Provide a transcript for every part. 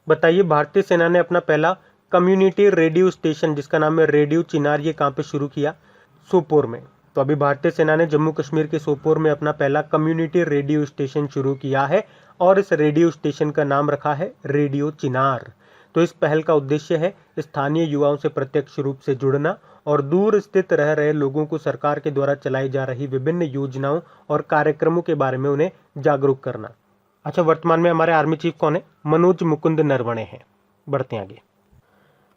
बताइए भारतीय सेना ने अपना पहला कम्युनिटी रेडियो स्टेशन जिसका नाम है रेडियो चिनार, ये कहाँ पे शुरू किया? सोपोर में। तो अभी भारतीय सेना ने जम्मू कश्मीर के सोपोर में अपना पहला कम्युनिटी रेडियो स्टेशन शुरू किया है और इस रेडियो स्टेशन का नाम रखा है रेडियो चिनार। तो इस पहल का उद्देश्य है स्थानीय युवाओं से प्रत्यक्ष रूप से जुड़ना और दूर स्थित रह रहे लोगों को सरकार के द्वारा चलाई जा रही विभिन्न योजनाओं और कार्यक्रमों के बारे में उन्हें जागरूक करना। अच्छा, वर्तमान में हमारे आर्मी चीफ कौन है? मनोज मुकुंद नरवणे हैं। बढ़ते हैं आगे।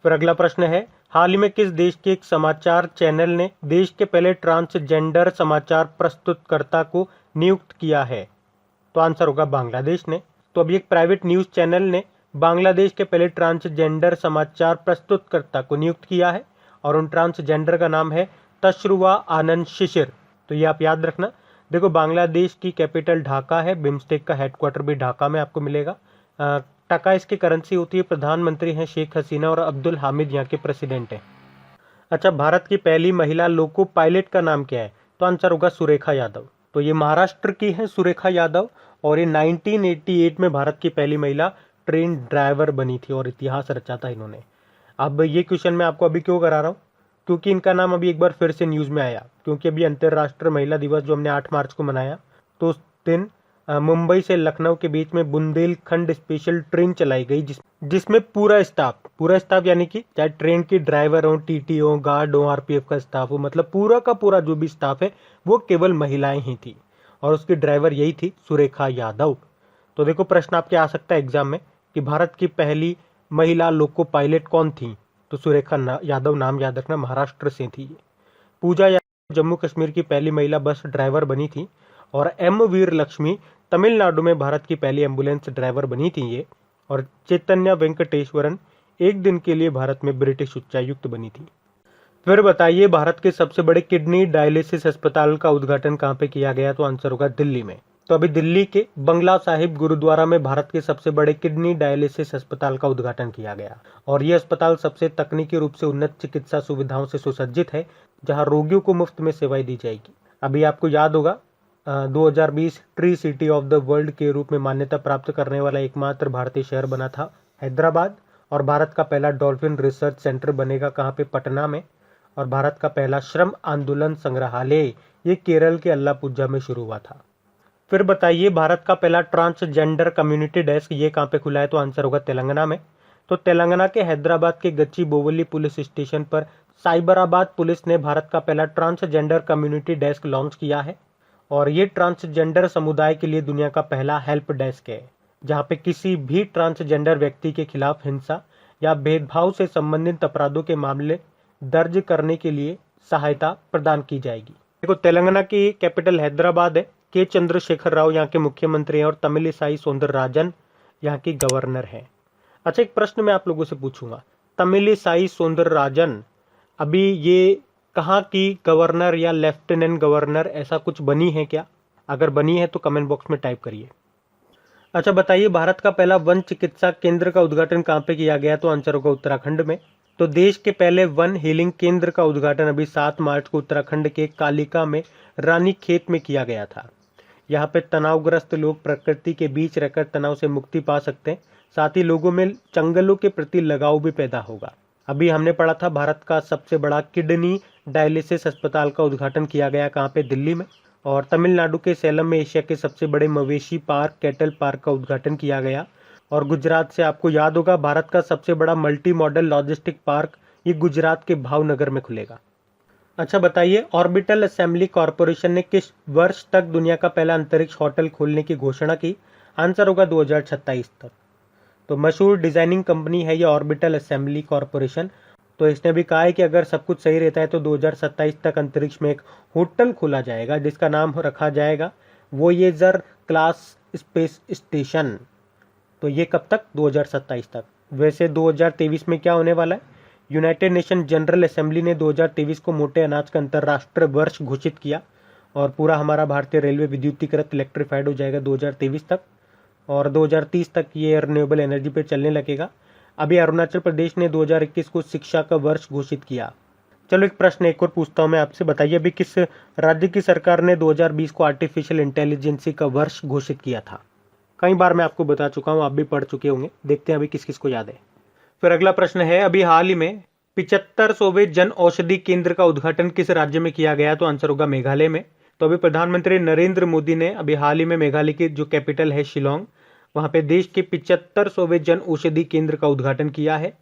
फिर अगला प्रश्न है, हाल ही में किस देश के एक समाचार चैनल ने देश के पहले ट्रांसजेंडर समाचार प्रस्तुतकर्ता को नियुक्त किया है? तो आंसर होगा बांग्लादेश ने। तो अभी एक प्राइवेट न्यूज चैनल ने बांग्लादेश के पहले ट्रांसजेंडर समाचार प्रस्तुतकर्ता को नियुक्त किया है और उन ट्रांसजेंडर का नाम है तशरुआ आनंद शिशिर। तो ये आप याद रखना। देखो, बांग्लादेश की कैपिटल ढाका है, बिम्स्टेक का हेडक्वार्टर भी ढाका में आपको मिलेगा। टका इसकी करेंसी होती है। प्रधानमंत्री हैं शेख हसीना और अब्दुल हामिद यहाँ के प्रेसिडेंट हैं। अच्छा, भारत की पहली महिला लोको पायलट का नाम क्या है? तो आंसर होगा सुरेखा यादव। तो ये महाराष्ट्र की है सुरेखा यादव और ये 1988 में भारत की पहली महिला ट्रेन ड्राइवर बनी थी और इतिहास रचा था इन्होंने। अब ये क्वेश्चन मैं आपको अभी क्यों करा रहा हूँ? क्योंकि इनका नाम अभी एक बार फिर से न्यूज़ में आया, क्योंकि अभी अंतर्राष्ट्रीय महिला दिवस जो हमने 8 मार्च को मनाया, तो उस दिन मुंबई से लखनऊ के बीच में बुंदेलखंड स्पेशल ट्रेन चलाई गई जिसमें पूरा स्टाफ यानी कि चाहे ट्रेन की ड्राइवर हो, टीटी हो, गार्ड हो, आरपीएफ का स्टाफ हो, मतलब पूरा का पूरा जो भी स्टाफ है वो केवल महिलाएं ही थी और उसकी ड्राइवर यही थी सुरेखा यादव। तो देखो, प्रश्न आपके आ सकता है एग्जाम में कि भारत की पहली महिला लोको पायलट कौन थी? तो सुरेखा यादव नाम याद रखना, महाराष्ट्र से थी। पूजा यादव जम्मू कश्मीर की पहली महिला बस ड्राइवर बनी थी और एम वीर लक्ष्मी तमिलनाडु में भारत की पहली एम्बुलेंस ड्राइवर बनी थी ये। और चैतन्य वेंकटेश्वरन एक दिन के लिए भारत में ब्रिटिश उच्चायुक्त बनी थी। फिर बताइए भारत के सबसे बड़े किडनी डायलिसिस अस्पताल का उद्घाटन कहाँ पे किया गया? तो आंसर होगा दिल्ली में। तो अभी दिल्ली के बंगला साहिब गुरुद्वारा में भारत के सबसे बड़े किडनी डायलिसिस अस्पताल का उद्घाटन किया गया और यह अस्पताल सबसे तकनीकी रूप से उन्नत चिकित्सा सुविधाओं से सुसज्जित है जहां रोगियों को मुफ्त में सेवाएं दी जाएगी। अभी आपको याद होगा 2020 tree city of the world के रूप में मान्यता प्राप्त करने वाला एकमात्र भारतीय शहर बना था हैदराबाद और भारत का पहला डॉल्फिन रिसर्च सेंटर बनेगा कहाँ पे? पटना में। और भारत का पहला श्रम आंदोलन संग्रहालय ये केरल के अल्लापुझा में शुरू हुआ था। फिर बताइए भारत का पहला ट्रांसजेंडर कम्युनिटी डेस्क ये कहाँ पे खुला है? तो आंसर होगा तेलंगाना में। तो तेलंगाना के हैदराबाद के गच्चीबोवली पुलिस स्टेशन पर साइबराबाद पुलिस ने भारत का पहला ट्रांसजेंडर कम्युनिटी डेस्क लॉन्च किया है और ये ट्रांसजेंडर समुदाय के लिए दुनिया का पहला हेल्प डेस्क है जहाँ पे किसी भी ट्रांसजेंडर व्यक्ति के खिलाफ हिंसा या भेदभाव से संबंधित अपराधों के मामले दर्ज करने के लिए सहायता प्रदान की जाएगी। देखो, तेलंगाना की कैपिटल हैदराबाद है। के चंद्रशेखर राव यहाँ के मुख्यमंत्री हैं और तमिलिसाई सौंदरराजन यहाँ की गवर्नर हैं। अच्छा, एक प्रश्न मैं आप लोगों से पूछूंगा, तमिलिसाई सौंदरराजन अभी ये कहाँ की गवर्नर या लेफ्टिनेंट गवर्नर ऐसा कुछ बनी है क्या? अगर बनी है तो कमेंट बॉक्स में टाइप करिए। अच्छा, बताइए भारत का पहला वन चिकित्सा केंद्र का उद्घाटन कहाँ पे किया गया? तो आंसर होगा उत्तराखंड में। तो देश के पहले वन हीलिंग केंद्र का उद्घाटन अभी 7 मार्च को उत्तराखंड के कालिका में रानीखेत में किया गया था। यहाँ पे तनावग्रस्त लोग प्रकृति के बीच रहकर तनाव से मुक्ति पा सकते हैं, साथ ही लोगों में जंगलों के प्रति लगाव भी पैदा होगा। अभी हमने पढ़ा था भारत का सबसे बड़ा किडनी डायलिसिस अस्पताल का उद्घाटन किया गया कहाँ पे? दिल्ली में। और तमिलनाडु के सेलम में एशिया के सबसे बड़े मवेशी पार्क कैटल पार्क का उद्घाटन किया गया। और गुजरात से आपको याद होगा भारत का सबसे बड़ा मल्टी मॉडल लॉजिस्टिक पार्क ये गुजरात के भावनगर में खुलेगा। अच्छा, बताइए ऑर्बिटल असेंबली कॉरपोरेशन ने किस वर्ष तक दुनिया का पहला अंतरिक्ष होटल खोलने की घोषणा की? आंसर होगा 2027 तक। तो मशहूर डिजाइनिंग कंपनी है ये ऑर्बिटल असेंबली कॉरपोरेशन। तो इसने भी कहा है कि अगर सब कुछ सही रहता है तो 2027 तक अंतरिक्ष में एक होटल खोला जाएगा जिसका नाम रखा जाएगा वोयेजर क्लास स्पेस स्टेशन। तो ये कब तक? 2027 तक। वैसे 2023 में क्या होने वाला है? यूनाइटेड नेशन जनरल असेंबली ने 2023 को मोटे अनाज का अंतर्राष्ट्रीय वर्ष घोषित किया और पूरा हमारा भारतीय रेलवे विद्युतीकृत इलेक्ट्रीफाइड हो जाएगा 2023 तक और 2030 तक ये रिन्यूएबल एनर्जी पे चलने लगेगा। अभी अरुणाचल प्रदेश ने 2021 को शिक्षा का वर्ष घोषित किया। चलो, एक प्रश्न एक और पूछता हूँ मैं आपसे। बताइए अभी किस राज्य की सरकार ने 2020 को आर्टिफिशियल इंटेलिजेंसी का वर्ष घोषित किया था? कई बार मैं आपको बता चुका हूँ, आप भी पढ़ चुके होंगे। देखते हैं अभी किस किस को याद है। फिर अगला प्रश्न है, अभी हाल ही में 75वें जन औषधि केंद्र का उद्घाटन किस राज्य में किया गया? तो आंसर होगा मेघालय में। तो अभी प्रधानमंत्री नरेंद्र मोदी ने अभी हाल ही में मेघालय की जो कैपिटल है शिलोंग, वहां पे देश के 75वें जन औषधि केंद्र का उद्घाटन किया है।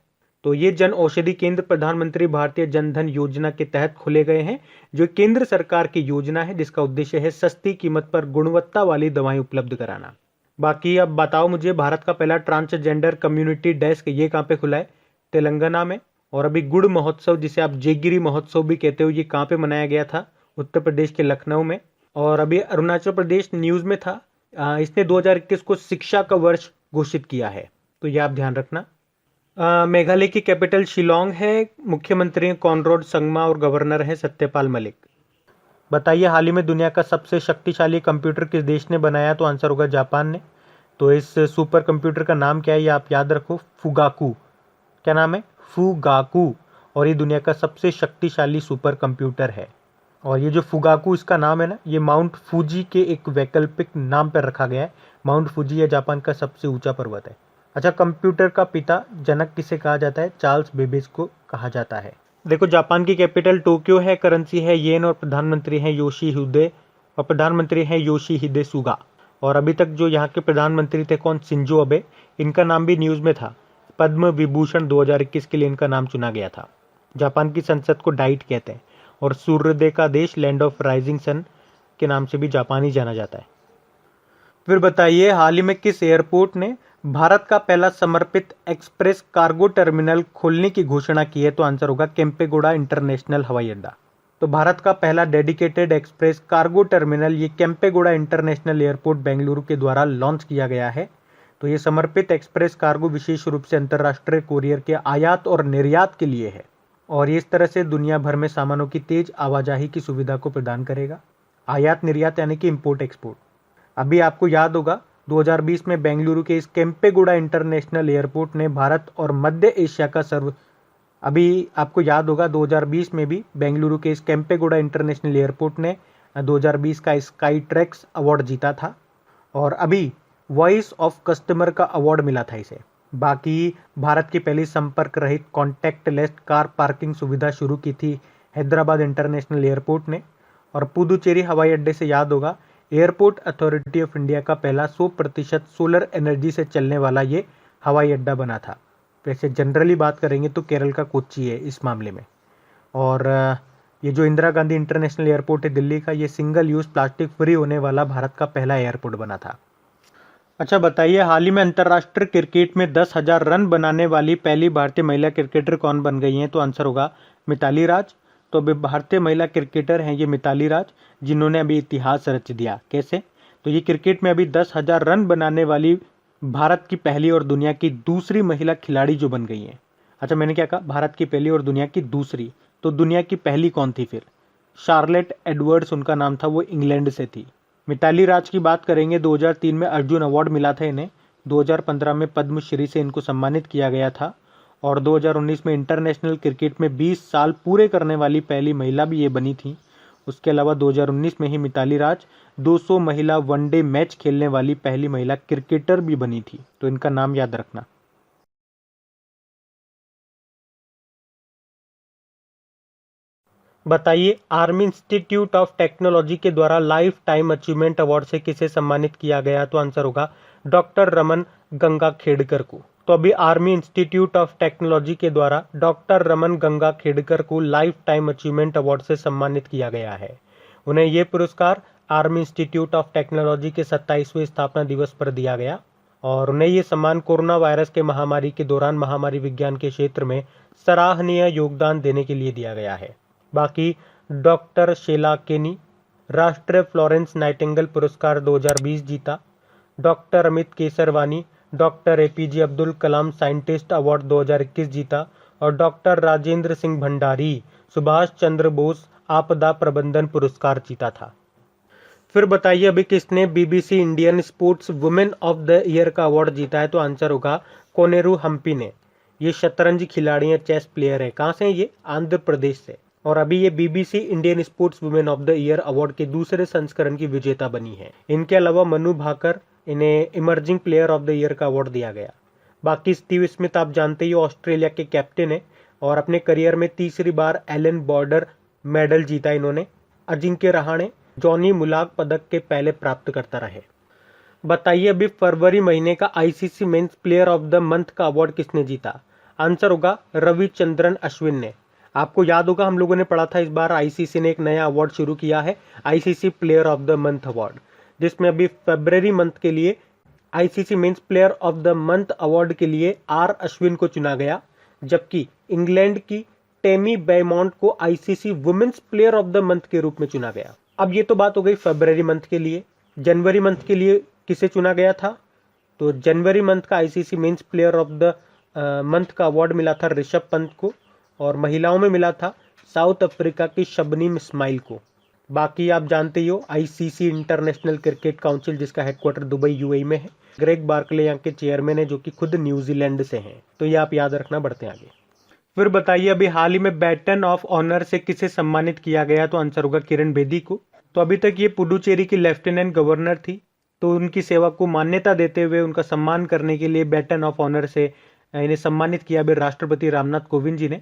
तो ये जन औषधि केंद्र प्रधानमंत्री भारतीय जन धन योजना के तहत खोले गए हैं, जो केंद्र सरकार की योजना है जिसका उद्देश्य है सस्ती कीमत पर गुणवत्ता वाली दवाएं उपलब्ध कराना। बाकी अब बताओ मुझे, भारत का पहला ट्रांसजेंडर कम्युनिटी डेस्क ये कहाँ पे खुला है? तेलंगाना में। और अभी गुड़ महोत्सव, जिसे आप जयगिरी महोत्सव भी कहते हो, ये कहाँ पे मनाया गया था? उत्तर प्रदेश के लखनऊ में। और अभी अरुणाचल प्रदेश न्यूज में था, इसने 2021 को शिक्षा का वर्ष घोषित किया है, तो ये आप ध्यान रखना। मेघालय की कैपिटल शिलोंग है, मुख्यमंत्री कॉनराड संगमा और गवर्नर है सत्यपाल मलिक। बताइए, हाल ही में दुनिया का सबसे शक्तिशाली कंप्यूटर किस देश ने बनाया? तो आंसर होगा जापान ने। तो इस सुपर कंप्यूटर का नाम क्या है, ये आप याद रखो, फुगाकू। क्या नाम है? फुगाकू। और ये दुनिया का सबसे शक्तिशाली सुपर कंप्यूटर है। और ये जो फुगाकू इसका नाम है ना, ये माउंट फूजी के एक वैकल्पिक नाम पर रखा गया है। माउंट फूजी है जापान का सबसे ऊंचा पर्वत है। अच्छा, कंप्यूटर का पिता जनक किसे कहा जाता है? चार्ल्स बेबेज को कहा जाता है। देखो, जापान की कैपिटल टोक्यो है, करेंसी है येन और प्रधानमंत्री है योशिहिदे सुगा। और अभी तक जो यहाँ के प्रधानमंत्री थे, कौन? Shinzo Abe. इनका नाम भी न्यूज में था, पद्म विभूषण 2021 के लिए इनका नाम चुना गया था। जापान की संसद को डाइट कहते हैं और सूर्योदय का देश, लैंड ऑफ राइजिंग सन के नाम से भी जापान ही जाना जाता है। फिर बताइए, हाल ही में किस एयरपोर्ट ने भारत का पहला समर्पित एक्सप्रेस कार्गो टर्मिनल खोलने की घोषणा की है? तो आंसर होगा केम्पेगौड़ा इंटरनेशनल हवाई अड्डा। तो भारत का पहला डेडिकेटेड एक्सप्रेस कार्गो टर्मिनल ये केम्पेगौड़ा इंटरनेशनल एयरपोर्ट बेंगलुरु के द्वारा लॉन्च किया गया है। तो ये समर्पित एक्सप्रेस कार्गो विशेष रूप से अंतर्राष्ट्रीय कोरियर के आयात और निर्यात के लिए है, और ये इस तरह से दुनिया भर में सामानों की तेज आवाजाही की सुविधा को प्रदान करेगा। आयात निर्यात यानी कि इम्पोर्ट एक्सपोर्ट। अभी आपको याद होगा, 2020 में बेंगलुरु के इस केम्पेगौड़ा इंटरनेशनल एयरपोर्ट ने भारत और मध्य एशिया का अभी आपको याद होगा 2020 में भी बेंगलुरु के इस केम्पेगौड़ा इंटरनेशनल एयरपोर्ट ने 2020 का स्काई ट्रैक्स अवार्ड जीता था, और अभी वॉइस ऑफ कस्टमर का अवार्ड मिला था इसे। बाकी भारत की पहली संपर्क रहित कॉन्टैक्टलेस कार पार्किंग सुविधा शुरू की थी हैदराबाद इंटरनेशनल एयरपोर्ट ने। और पुदुचेरी हवाई अड्डे से याद होगा, एयरपोर्ट अथॉरिटी ऑफ इंडिया का पहला 100% सोलर एनर्जी से चलने वाला ये हवाई अड्डा बना था। वैसे जनरली बात करेंगे तो केरल का कोच्चि है इस मामले में। और ये जो इंदिरा गांधी इंटरनेशनल एयरपोर्ट है दिल्ली का, ये सिंगल यूज प्लास्टिक फ्री होने वाला भारत का पहला एयरपोर्ट बना था। अच्छा बताइए, हाल ही में अंतर्राष्ट्रीय क्रिकेट में 10,000 रन बनाने वाली पहली भारतीय महिला क्रिकेटर कौन बन गई हैं? तो आंसर होगा मिताली राज। तो अभी भारतीय महिला क्रिकेटर हैं ये मिताली राज, जिन्होंने अभी इतिहास रच दिया। कैसे? तो ये क्रिकेट में अभी 10,000 रन बनाने वाली भारत की पहली और दुनिया की दूसरी महिला खिलाड़ी जो बन गई हैं। अच्छा, मैंने क्या कहा? भारत की पहली और दुनिया की दूसरी। तो दुनिया की पहली कौन थी फिर? शार्लेट एडवर्ड्स उनका नाम था, वो इंग्लैंड से थी। मिताली राज की बात करेंगे, 2003 में अर्जुन अवार्ड मिला था इन्हें, 2015 में पद्मश्री से इनको सम्मानित किया गया था, और 2019 में इंटरनेशनल क्रिकेट में 20 साल पूरे करने वाली पहली महिला भी ये बनी थी। उसके अलावा 2019 में ही मिताली राज 200 महिला वनडे मैच खेलने वाली पहली महिला क्रिकेटर भी बनी थी। तो इनका नाम याद रखना। बताइए, आर्मी इंस्टीट्यूट ऑफ टेक्नोलॉजी के द्वारा लाइफ टाइम अचीवमेंट अवार्ड से किसे सम्मानित किया गया? तो आंसर होगा डॉक्टर रमन गंगाखेडकर को। तो अभी आर्मी इंस्टीट्यूट ऑफ टेक्नोलॉजी के द्वारा डॉक्टर रमन गंगाखेडकर को लाइफ टाइम अचीवमेंट अवार्ड से सम्मानित किया गया है। उन्हें ये पुरस्कार आर्मी इंस्टीट्यूट ऑफ टेक्नोलॉजी के 27वें स्थापना दिवस पर दिया गया, और उन्हें ये सम्मान कोरोना वायरस के महामारी के दौरान महामारी विज्ञान के क्षेत्र में सराहनीय योगदान देने के लिए दिया गया है। बाकी डॉक्टर शेला केनी राष्ट्रीय फ्लोरेंस नाइटिंगेल पुरस्कार 2020 जीता। Doctor Amit Kesarwani doctor APJ Abdul Kalam scientist award 2021 जीता। और डॉक्टर राजेंद्र सिंह भंडारी सुभाष चंद्र बोस आपदा प्रबंधन पुरस्कार जीता था। फिर बताइए, अभी किसने BBC Indian sports women of the year का अवार्ड जीता है? तो आंसर होगा कोनेरू हम्पी ने। ये शतरंज खिलाड़ी है, चेस प्लेयर है। कहाँ से? ये आंध्र प्रदेश से। और अभी ये BBC Indian sports women of the year award के दूसरे संस्करण की विजेता बनी है। इनके अलावा मनु भाकर इन्हें emerging player of the year का अवार्ड दिया गया। बाकी स्टीव स्मिथ आप जानते ही ऑस्ट्रेलिया के कैप्टन है और अपने करियर में तीसरी बार एलन बॉर्डर मेडल जीता इन्होंने। अजिंक्य रहाणे जॉनी मुलाग पदक के पहले प्राप्तकर्ता रहे। बताइए अभी फरवरी महीने का ICC men's player of the month का अवार्ड किसने जीता? आंसर होगा रविचंद्रन अश्विन ने। आपको याद होगा हम लोगों ने पढ़ा था इस बार आईसीसी ने एक नया अवार्ड शुरू किया है, ICC player of the month award, जिसमें अभी फरवरी मंथ के लिए ICC men's player of the month award के लिए आर अश्विन को चुना गया, जबकि इंग्लैंड की टेमी बेमॉन्ट को ICC women's player of the month के रूप में चुना गया। अब ये तो बात हो गई फरवरी मंथ के लिए। जनवरी मंथ के लिए किसे चुना गया था? तो जनवरी मंथ का ICC men's player of the month का अवार्ड मिला था ऋषभ पंत को, और महिलाओं में मिला था साउथ अफ्रीका की शबनीम इस्माइल को। बाकी आप जानते ही हो आईसीसी इंटरनेशनल क्रिकेट काउंसिल जिसका हेडक्वार्टर दुबई यूएई में है, ग्रेग बार्कले यहाँ के चेयरमैन है जो कि खुद न्यूजीलैंड से हैं, तो ये आप याद रखना। बढ़ते हैं आगे। फिर बताइए अभी हाल ही में बैटन ऑफ ऑनर से किसे सम्मानित किया गया? तो आंसर होगा किरण बेदी को। तो अभी तक ये पुडुचेरी की लेफ्टिनेंट गवर्नर थी, तो उनकी सेवा को मान्यता देते हुए उनका सम्मान करने के लिए बैटन ऑफ ऑनर से इन्हें सम्मानित किया अभी राष्ट्रपति रामनाथ कोविंद जी ने।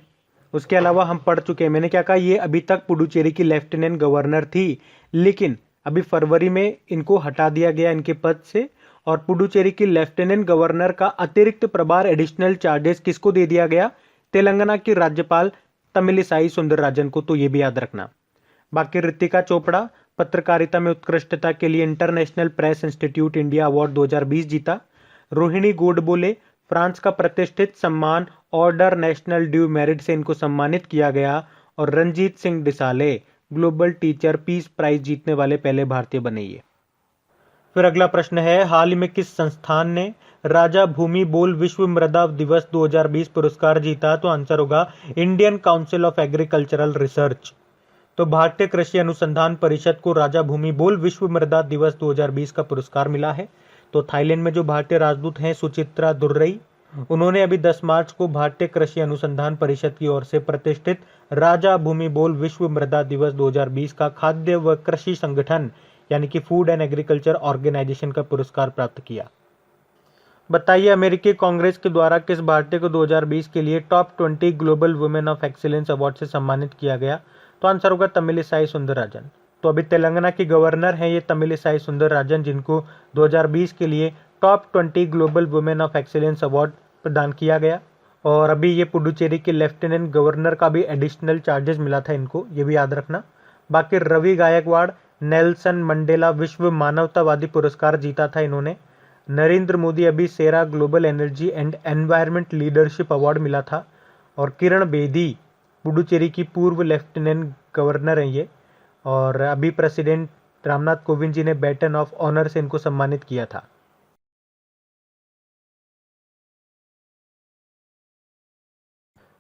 उसके अलावा हम पढ़ चुके हैं, मैंने क्या कहा, ये अभी तक पुडुचेरी की लेफ्टिनेंट गवर्नर थी, लेकिन अभी फरवरी में इनको हटा दिया गया इनके पद से, और पुडुचेरी की लेफ्टिनेंट गवर्नर का अतिरिक्त प्रभार एडिशनल चार्जेस किसको दे दिया गया? तेलंगाना की राज्यपाल तमिलिसाई सुंदरराजन को, तो ये भी याद रखना। बाकी रितिका चोपड़ा पत्रकारिता में उत्कृष्टता के लिए international press institute India award 2020 जीता। रोहिणी गोडबोले फ्रांस का प्रतिष्ठित सम्मान ऑर्डर नेशनल ड्यू मेरिट से इनको सम्मानित किया गया, और Ranjit Singh Disale global teacher peace prize जीतने वाले पहले भारतीय बने ये। फिर अगला प्रश्न है, हाल ही में किस संस्थान ने राजा भूमि बोल विश्व मृदा दिवस 2020 पुरस्कार जीता? तो आंसर होगा Indian council of agricultural research. तो भारतीय कृषि अनुसंधान परिषद को राजा भूमि बोल विश्व मृदा दिवस 2020 का पुरस्कार मिला है। तो थाईलैंड में जो भारतीय राजदूत हैं सुचित्रा दुर्रई, उन्होंने अभी 10 मार्च को भारतीय कृषि अनुसंधान परिषद की ओर से प्रतिष्ठित राजा भूमि बोल विश्व मृदा दिवस 2020 का खाद्य व कृषि संगठन यानी कि फूड एंड एग्रीकल्चर ऑर्गेनाइजेशन का पुरस्कार प्राप्त किया। बताइए अमेरिकी कांग्रेस के द्वारा किस भारतीय को 2020 के लिए top 20 global women of excellence award से सम्मानित किया गया? तो आंसर होगा तमिलिसाई सुंदरराजन। तो अभी तेलंगाना की गवर्नर हैं ये तमिलिसाई सुंदरराजन, जिनको 2020 के लिए top 20 global women of excellence award प्रदान किया गया। और अभी ये पुडुचेरी के लेफ्टिनेंट गवर्नर का भी एडिशनल चार्जेस मिला था इनको, ये भी याद रखना। बाकी रवि गायकवाड़ नेल्सन मंडेला विश्व मानवतावादी पुरस्कार जीता था इन्होंने। नरेंद्र मोदी अभी CERA global energy and environment leadership award मिला था। और किरण बेदी पुडुचेरी की पूर्व लेफ्टिनेंट गवर्नर हैं ये, और अभी प्रेसिडेंट रामनाथ कोविंद जी ने बैटन ऑफ ऑनर से इनको सम्मानित किया था।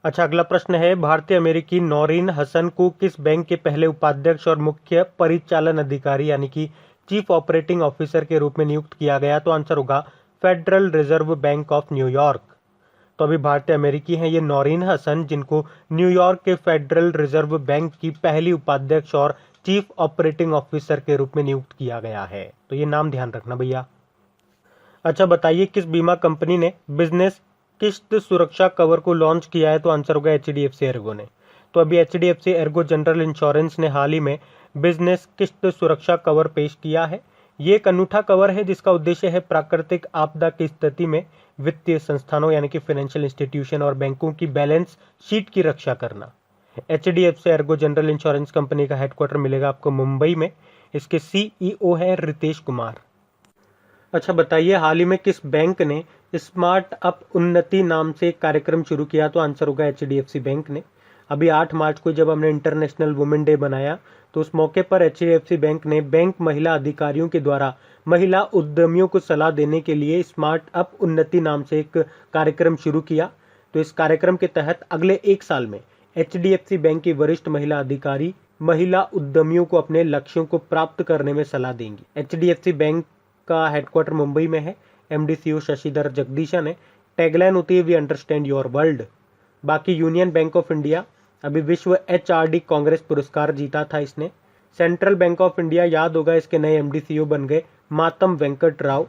अच्छा अगला प्रश्न है, भारतीय अमेरिकी नौरीन हसन को किस बैंक के पहले उपाध्यक्ष और मुख्य परिचालन अधिकारी यानी कि चीफ ऑपरेटिंग ऑफिसर के रूप में नियुक्त किया गया? तो आंसर होगा federal reserve bank of New York. तो अभी भारतीय अमेरिकी हैं ये नौरीन हसन, जिनको न्यूयॉर्क के फेडरल रिजर्व बैंक की पहली उपाध्यक्ष और चीफ ऑपरेटिंग ऑफिसर के रूप में नियुक्त किया गया है, तो ये नाम ध्यान रखना भैया। अच्छा बताइए किस बीमा कंपनी ने बिजनेस किस्त सुरक्षा कवर को लॉन्च किया है? तो आंसर होगा एचडीएफसी एर्गो ने। तो अभी एचडीएफसी एर्गो जनरल इंश्योरेंस ने हाल ही में बिजनेस किस्त सुरक्षा कवर पेश किया है। ये एक अनूठा कवर है जिसका उद्देश्य है प्राकृतिक आपदा की स्थिति में वित्तीय संस्थानों यानी कि फाइनेंशियल इंस्टीट्यूशन और बैंकों की बैलेंस शीट की रक्षा करना। HDFC Ergo general insurance company का हेडक्वार्टर मिलेगा आपको मुंबई में। इसके सीईओ हैं रितेश कुमार। अच्छा बताइए हाल ही में किस बैंक ने स्मार्ट अप उन्नति नाम से एक कार्यक्रम शुरू किया? तो आंसर होगा एचडीएफसी बैंक ने। अभी 8 मार्च को जब हमने इंटरनेशनल वुमेन डे बनाया तो उस मौके पर एचडीएफसी बैंक ने बैंक महिला अधिकारियों के द्वारा महिला उद्यमियों को सलाह देने के लिए स्मार्ट अप उन्नति नाम से एक कार्यक्रम शुरू किया। तो इस कार्यक्रम के तहत अगले 1 साल में एचडीएफसी बैंक की वरिष्ठ महिला अधिकारी महिला उद्यमियों को अपने लक्ष्यों को प्राप्त करने में सलाह देंगी। एचडीएफसी बैंक का हेडक्वार्टर मुंबई में है। एमडी सीईओ शशिधर जगदीशन है। टैगलाइन होती है वी अंडरस्टैंड योर वर्ल्ड। बाकी यूनियन बैंक ऑफ इंडिया अभी विश्व एचआरडी कांग्रेस पुरस्कार जीता था इसने। सेंट्रल बैंक ऑफ इंडिया याद होगा इसके नए एमडी सीईओ बन गए मातम वेंकट राव।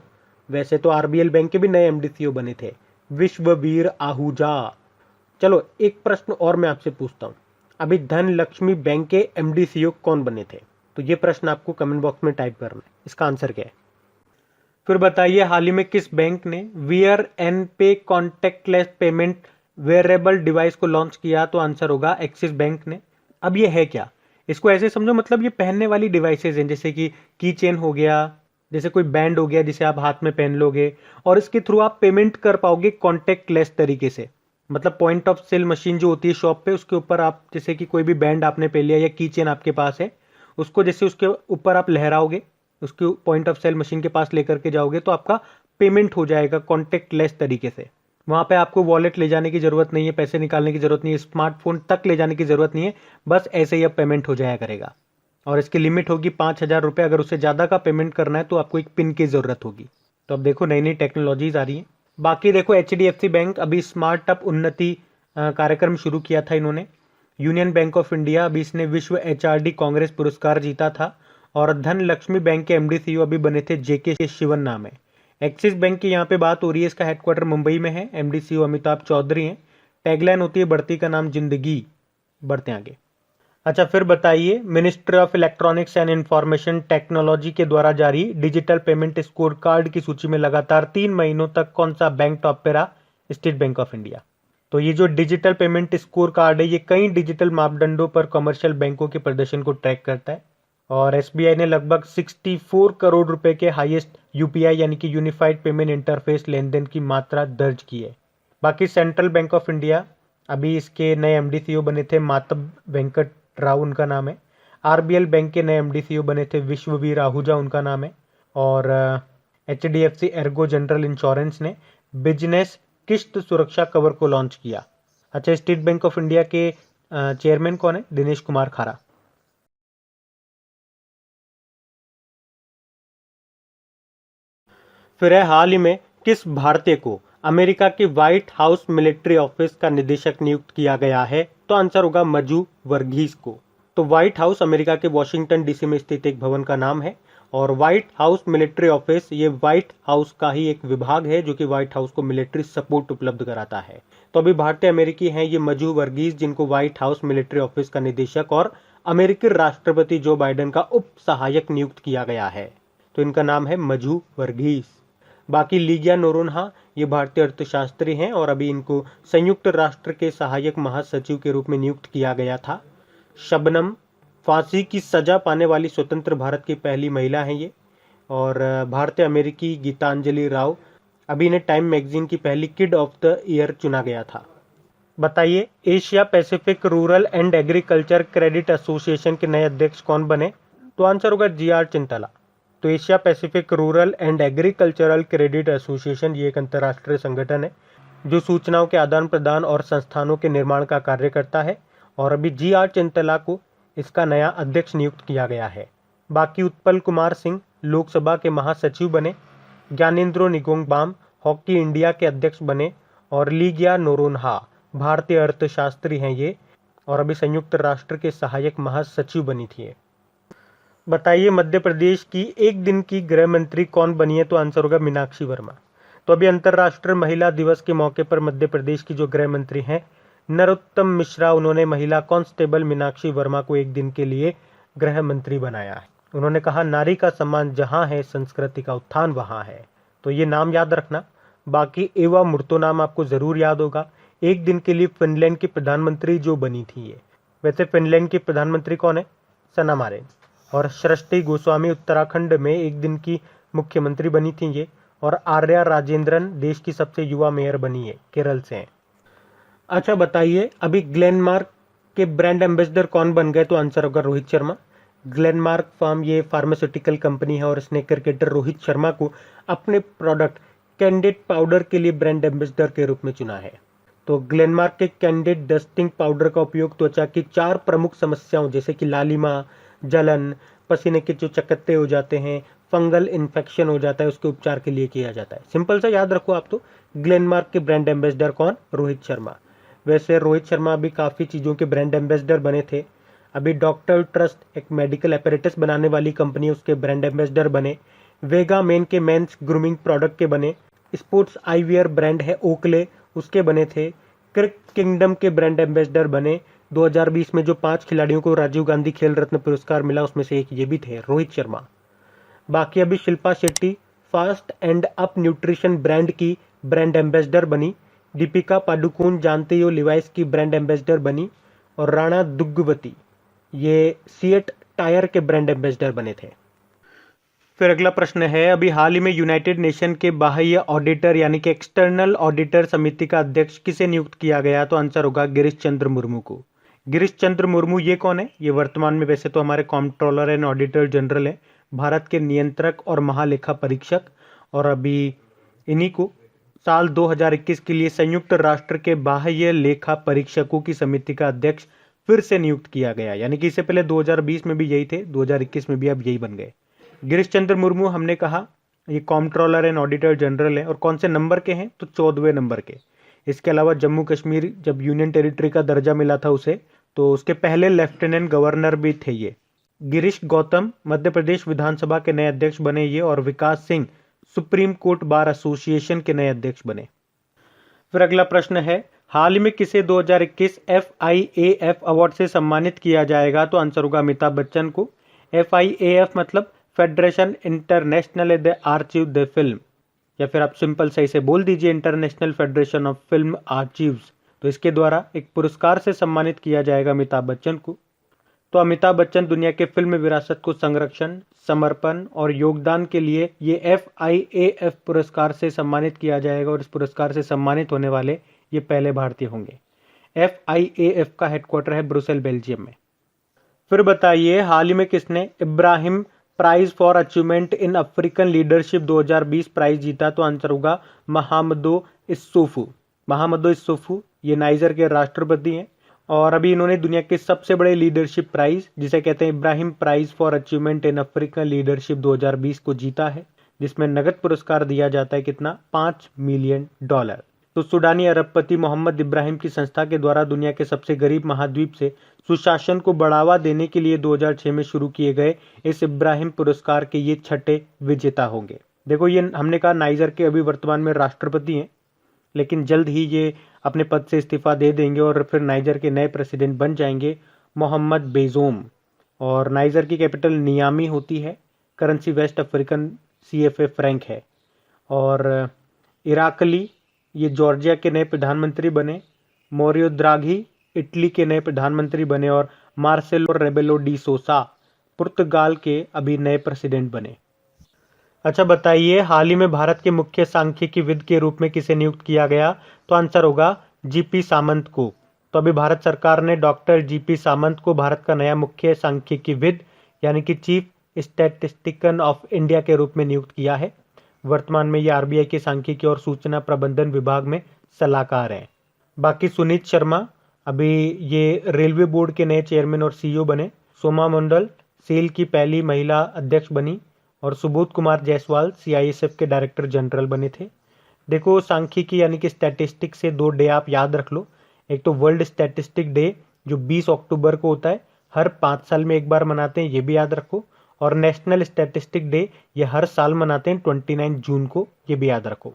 वैसे तो आरबीएल बैंक के भी नए एमडी बने थे, विश्ववीर आहूजा। चलो एक प्रश्न और मैं आपसे पूछता हूँ, अभी धनलक्ष्मी बैंक के एमडी कौन बने थे? तो ये प्रश्न आपको कमेंट बॉक्स में टाइप करना है, इसका आंसर क्या है? फिर बताइए हाल ही में किस बैंक ने वियर एन पे कॉन्टेक्टलेस पेमेंट वेयरेबल डिवाइस को लॉन्च किया? तो आंसर होगा एक्सिस बैंक ने। अब ये है क्या, इसको ऐसे समझो, मतलब ये पहनने वाली डिवाइसेज हैं, जैसे कि की चेन हो गया, जैसे कोई बैंड हो गया जिसे आप हाथ में पहन लोगे और इसके थ्रू आप पेमेंट कर पाओगे कॉन्टेक्टलेस तरीके से। मतलब पॉइंट ऑफ सेल मशीन जो होती है शॉप पे, उसके ऊपर आप जैसे कि कोई भी बैंड आपने पहन लिया या की चेन आपके पास है, उसको जैसे उसके ऊपर आप लहराओगे, उसके पॉइंट ऑफ सेल मशीन के पास लेकर के जाओगे तो आपका पेमेंट हो जाएगा कॉन्टेक्टलेस तरीके से। वहां पे आपको वॉलेट ले जाने की जरूरत नहीं है, पैसे निकालने की जरूरत नहीं है, स्मार्टफोन तक ले जाने की जरूरत नहीं है, बस ऐसे ही अब पेमेंट हो जाया करेगा। और इसकी लिमिट होगी 5,000 रुपये। अगर उससे ज्यादा का पेमेंट करना है तो आपको एक पिन की जरूरत होगी। तो अब देखो नई नई टेक्नोलॉजीज आ रही है। बाकी देखो एचडीएफसी बैंक अभी स्मार्ट अप उन्नति कार्यक्रम शुरू किया था इन्होंने। यूनियन बैंक ऑफ इंडिया, अभी इसने विश्व एचआरडी कांग्रेस पुरस्कार जीता था। और धनलक्ष्मी बैंक के एमडी अभी बने थे जेके शिवन नाम है। एक्सिस बैंक की यहाँ पे बात हो रही है, इसका हेडक्वार्टर मुंबई में है, एमडी अमिताभ चौधरी हैं। टैगलाइन होती है बढ़ती का नाम जिंदगी, बढ़ते आगे। अच्छा फिर बताइए, ministry of electronics and information technology के द्वारा जारी डिजिटल पेमेंट स्कोर कार्ड की सूची में लगातार 3 महीनों तक कौन सा बैंक टॉप पे रहा? State bank of India. तो ये जो डिजिटल पेमेंट स्कोर कार्ड है, ये कई डिजिटल मापदंडों पर कमर्शियल बैंकों के प्रदर्शन को ट्रैक करता है। और एसबीआई ने लगभग 64 करोड़ रुपए के हाईएस्ट यूपीआई यानी कि यूनिफाइड पेमेंट इंटरफेस लेनदेन की मात्रा दर्ज की है। बाकी सेंट्रल बैंक ऑफ इंडिया, अभी इसके नए एमडी बने थे मातब वेंकट राव, उनका नाम है। आरबीएल बैंक के नए एमडी बने थे विश्ववीर आहूजा, उनका नाम है। और एचडीएफसी एर्गो जनरल इंश्योरेंस ने बिजनेस किस्त सुरक्षा कवर को लॉन्च किया। अच्छा, स्टेट बैंक ऑफ इंडिया के चेयरमैन कौन है? दिनेश कुमार खारा। फिर है हाल ही में किस भारतीय को अमेरिका के व्हाइट हाउस मिलिट्री ऑफिस का निदेशक नियुक्त किया गया है? तो आंसर होगा मजू वर्गीस को। तो व्हाइट हाउस अमेरिका के वॉशिंगटन डीसी में स्थित एक भवन का नाम है। और व्हाइट हाउस मिलिट्री ऑफिस ये व्हाइट हाउस का ही एक विभाग है जो कि व्हाइट हाउस को मिलिट्री सपोर्ट उपलब्ध कराता है। तो अभी भारतीय अमेरिकी हैं ये मजू वर्गीस, जिनको व्हाइट हाउस मिलिट्री ऑफिस का निदेशक और अमेरिकी राष्ट्रपति जो बाइडेन का उप सहायक नियुक्त किया गया है। तो इनका नाम है मजू वर्गीस। बाकी लीगिया नोरोन्हा ये भारतीय अर्थशास्त्री हैं और अभी इनको संयुक्त राष्ट्र के सहायक महासचिव के रूप में नियुक्त किया गया था। शबनम फांसी की सजा पाने वाली स्वतंत्र भारत की पहली महिला हैं ये। और भारतीय अमेरिकी गीतांजलि राव, अभी इन्हें टाइम मैगजीन की पहली किड ऑफ द ईयर चुना गया था। बताइए Asia Pacific rural and agriculture credit association के नए अध्यक्ष कौन बने? तो आंसर होगा जीआर चिंतला। तो Asia Pacific rural and agricultural credit association ये एक अंतर्राष्ट्रीय संगठन है जो सूचनाओं के आदान प्रदान और संस्थानों के निर्माण का कार्य करता है। और अभी जीआर चिंतला को इसका नया अध्यक्ष नियुक्त किया गया है। बाकी उत्पल कुमार सिंह लोकसभा के महासचिव बने। ज्ञानेंद्रो निगोंगबाम हॉकी इंडिया के अध्यक्ष बने। और लीगिया नोरोन्हा भारतीय अर्थशास्त्री हैं ये, और अभी संयुक्त राष्ट्र के सहायक महासचिव बनी थी ये। बताइए मध्य प्रदेश की एक दिन की गृह मंत्री कौन बनी है? तो आंसर होगा मीनाक्षी वर्मा। तो अभी अंतर्राष्ट्रीय महिला दिवस के मौके पर मध्य प्रदेश की जो गृह मंत्री हैं नरोत्तम मिश्रा, उन्होंने महिला कांस्टेबल मीनाक्षी वर्मा को एक दिन के लिए गृह मंत्री बनाया है। उन्होंने कहा नारी का सम्मान जहां है संस्कृति का उत्थान वहां है। तो ये नाम याद रखना। बाकी एवा मुर्तो नाम आपको जरूर याद होगा, एक दिन के लिए फिनलैंड की प्रधानमंत्री जो बनी थी ये। वैसे फिनलैंड की प्रधानमंत्री कौन है? सना मारेन। और सृष्टि गोस्वामी उत्तराखंड में एक दिन की मुख्यमंत्री बनी थी ये। और आर्या राजेंद्रन देश की सबसे युवा मेयर बनी है, केरल से हैं। अच्छा बताइए अभी ग्लेनमार्क के ब्रांड एम्बेसडर कौन बन गए? तो आंसर होगा रोहित शर्मा। ग्लेनमार्क फार्म ये फार्मास्यूटिकल कंपनी है और इसने क्रिकेटर रोहित शर्मा को अपने प्रोडक्ट कैंडिड पाउडर के लिए ब्रांड एम्बेसडर के रूप में चुना है। तो ग्लेनमार्क के कैंडिड डस्टिंग पाउडर का उपयोग त्वचा की 4 प्रमुख समस्याओं जैसे कि लालिमा, जलन, पसीने के जो चकत्ते हो जाते हैं, फंगल इन्फेक्शन हो जाता है, उसके उपचार के लिए किया जाता है। सिंपल सा याद रखो आप। तो ग्लेनमार्क के ब्रांड एम्बेसडर कौन? रोहित शर्मा। वैसे रोहित शर्मा अभी काफ़ी चीज़ों के ब्रांड एम्बेसडर बने थे। अभी डॉक्टर ट्रस्ट एक मेडिकल एपरेटस बनाने वाली कंपनी, उसके ब्रांड एम्बेसडर बने। वेगा मेन के मेंस ग्रूमिंग प्रोडक्ट के बने। स्पोर्ट्स आईवियर ब्रांड है ओकले, उसके बने थे। क्रिक किंगडम के ब्रांड एम्बेसडर बने। 2020 में जो 5 खिलाड़ियों को राजीव गांधी खेल रत्न पुरस्कार मिला उसमें से एक ये भी थे, रोहित शर्मा। बाकी अभी Shilpa Shetty fast and up nutrition brand की ब्रांड एम्बेसडर बनी। दीपिका पादुकोण जानते हो लिवाइस की ब्रांड एम्बेसडर बनी। और राणा दुग्गवती ये सिएट टायर के ब्रांड एम्बेसडर बने थे। फिर अगला प्रश्न है, अभी हाल ही में यूनाइटेड नेशन के बाह्य ऑडिटर यानी कि एक्सटर्नल ऑडिटर समिति का अध्यक्ष किसे नियुक्त किया गया? तो आंसर होगा गिरीश चंद्र मुर्मू को। गिरीश चंद्र मुर्मू ये कौन है? ये वर्तमान में वैसे तो हमारे कॉम्प्ट्रोलर एंड ऑडिटर जनरल हैं, भारत के नियंत्रक और महालेखा परीक्षक। और अभी इन्हीं को साल 2021 के लिए संयुक्त राष्ट्र के बाह्य लेखा परीक्षकों की समिति का अध्यक्ष फिर से नियुक्त किया गया, यानी कि इससे पहले 2020 में भी यही थे, 2021 में भी अब यही बन गए। गिरीश चंद्र मुर्मू हमने कहा ये कॉम्प्ट्रोलर एंड ऑडिटर जनरल है, और कौन से नंबर के हैं? तो 14वें नंबर के। इसके अलावा जम्मू कश्मीर जब यूनियन टेरिटरी का दर्जा मिला था उसे, तो उसके पहले लेफ्टिनेंट गवर्नर भी थे ये। गिरीश गौतम मध्य प्रदेश विधानसभा के नए अध्यक्ष बने ये, और Vikas Singh supreme court bar association के नए अध्यक्ष बने। फिर अगला प्रश्न है, हाल ही में किसे 2021 FIAF अवार्ड से सम्मानित किया जाएगा? तो आंसर होगा अमिताभ बच्चन को। FIAF मतलब federation international the archive the film, या फिर आप सिंपल सही से बोल दीजिए इंटरनेशनल फेडरेशन ऑफ फिल्म आर्चिव्स। तो इसके द्वारा एक पुरस्कार से सम्मानित किया जाएगा अमिताभ बच्चन को। तो अमिताभ बच्चन दुनिया के फिल्म विरासत को संरक्षण, समर्पण और योगदान के लिए ये FIAF पुरस्कार से सम्मानित किया जाएगा, और इस पुरस्कार से सम्मानित होने वाले ये पहले भारतीय होंगे। FIAF का हेडक्वार्टर है ब्रुसेल, बेल्जियम में। फिर बताइए, हाल ही में किसने Ibrahim prize for achievement in African leadership 2020 prize जीता? तो आंसर होगा महामदो इस्सोफू। महामदो इस्सोफू ये नाइजर के राष्ट्रपति हैं, और अभी इन्होंने दुनिया के सबसे बड़े लीडरशिप प्राइज जिसे कहते हैं Ibrahim prize for achievement in African leadership 2020 को जीता है, जिसमें नगद पुरस्कार दिया जाता है कितना? $5 मिलियन। तो सुडानी अरबपति मोहम्मद इब्राहिम की संस्था के द्वारा दुनिया के सबसे गरीब महाद्वीप से सुशासन को बढ़ावा देने के लिए 2006 में शुरू किए गए इस इब्राहिम पुरस्कार के ये 6ठे विजेता होंगे। देखो, ये हमने कहा नाइजर के अभी वर्तमान में राष्ट्रपति हैं, लेकिन जल्द ही ये अपने पद से इस्तीफा दे देंगे और फिर नाइजर के नए प्रेसिडेंट बन जाएंगे, मोहम्मद बेजोम। और नाइजर की कैपिटल नियामी होती है, currency waste African CFA Frank है। और इराकली ये जॉर्जिया के नए प्रधानमंत्री बने। मोरियो द्राघी इटली के नए प्रधानमंत्री बने, और मार्सेलो रेबेलो डी सोसा पुर्तगाल के अभी नए प्रेसिडेंट बने। अच्छा बताइए, हाल ही में भारत के मुख्य सांख्यिकीविद के रूप में किसे नियुक्त किया गया? तो आंसर होगा GP सामंत को। तो अभी भारत सरकार ने डॉक्टर GP सामंत को भारत का नया मुख्य सांख्यिकीविद यानी कि चीफ स्टैटिस्टिशियन ऑफ इंडिया के रूप में नियुक्त किया है। वर्तमान में ये RBI के सांख्यिकी और सूचना प्रबंधन विभाग में सलाहकार हैं। बाकी सुनीत शर्मा अभी ये रेलवे बोर्ड के नए चेयरमैन और CEO बने। सोमा मंडल सेल की पहली महिला अध्यक्ष बनी, और सुबोध कुमार जायसवाल CISF के डायरेक्टर जनरल बने थे। देखो, सांख्यिकी यानी कि स्टैटिस्टिक्स से 2 डे आप याद रख लो। एक तो वर्ल्ड स्टैटिस्टिक डे जो 20 अक्टूबर को होता है, हर 5 साल में एक बार मनाते हैं, ये भी याद रखो। और नेशनल स्टैटिस्टिक डे ये हर साल मनाते हैं 29 जून को, ये भी याद रखो।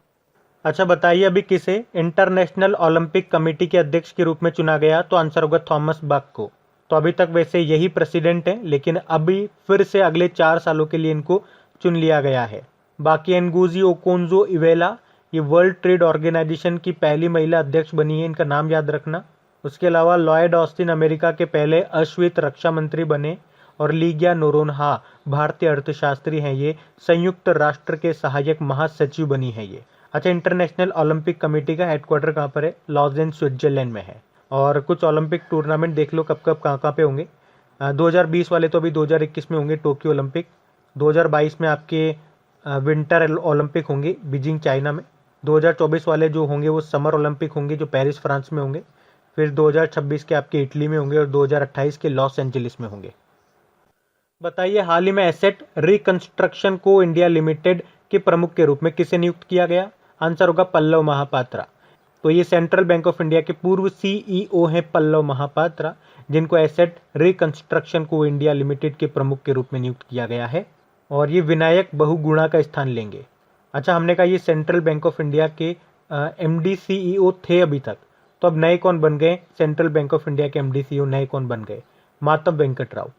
अच्छा बताइए, अभी किसे इंटरनेशनल ओलंपिक कमेटी के अध्यक्ष के रूप में चुना गया? तो आंसर होगा थॉमस बक को। तो अभी तक वैसे यही प्रेसिडेंट हैं, लेकिन अभी फिर से अगले 4 सालों के लिए इनको चुन लिया गया है। बाकी ngozi okonjo-iweala ये वर्ल्ड ट्रेड ऑर्गेनाइजेशन की पहली महिला अध्यक्ष बनी है, इनका नाम याद रखना। उसके अलावा लॉयड ऑस्टिन अमेरिका के पहले अश्वेत रक्षा मंत्री बने, और लीगिया नोरोन्हा भारतीय अर्थशास्त्री हैं, ये संयुक्त राष्ट्र के सहायक महासचिव बनी है ये। अच्छा, इंटरनेशनल ओलंपिक कमेटी का हेडक्वार्टर कहाँ पर है? लॉजेन स्विट्जरलैंड में है। और कुछ ओलंपिक टूर्नामेंट देख लो कब कब कहाँ पे होंगे। 2020 वाले तो अभी 2021 में होंगे, टोक्यो ओलंपिक। 2022 में आपके विंटर ओलंपिक होंगे बीजिंग चाइना में। 2024 वाले जो होंगे वो समर ओलंपिक होंगे जो पेरिस फ्रांस में होंगे। फिर 2026 के आपके इटली में होंगे, और 2028 के लॉस एंजलिस में होंगे। बताइए, हाल ही में एसेट रिकंस्ट्रक्शन को इंडिया लिमिटेड के प्रमुख के रूप में किसे नियुक्त किया गया? आंसर होगा पल्लव महापात्रा। तो ये सेंट्रल बैंक ऑफ इंडिया के पूर्व CEO हैं पल्लव महापात्रा, जिनको एसेट रिकंस्ट्रक्शन को इंडिया लिमिटेड के प्रमुख के रूप में नियुक्त किया गया है। और ये विनायक बहुगुणा का स्थान लेंगे। अच्छा, हमने कहा ये सेंट्रल बैंक ऑफ इंडिया के MD CEO थे अभी तक, तो अब नए कौन बन गए? सेंट्रल बैंक ऑफ इंडिया के MD CEO नए कौन बन गए? मातम वेंकट राव।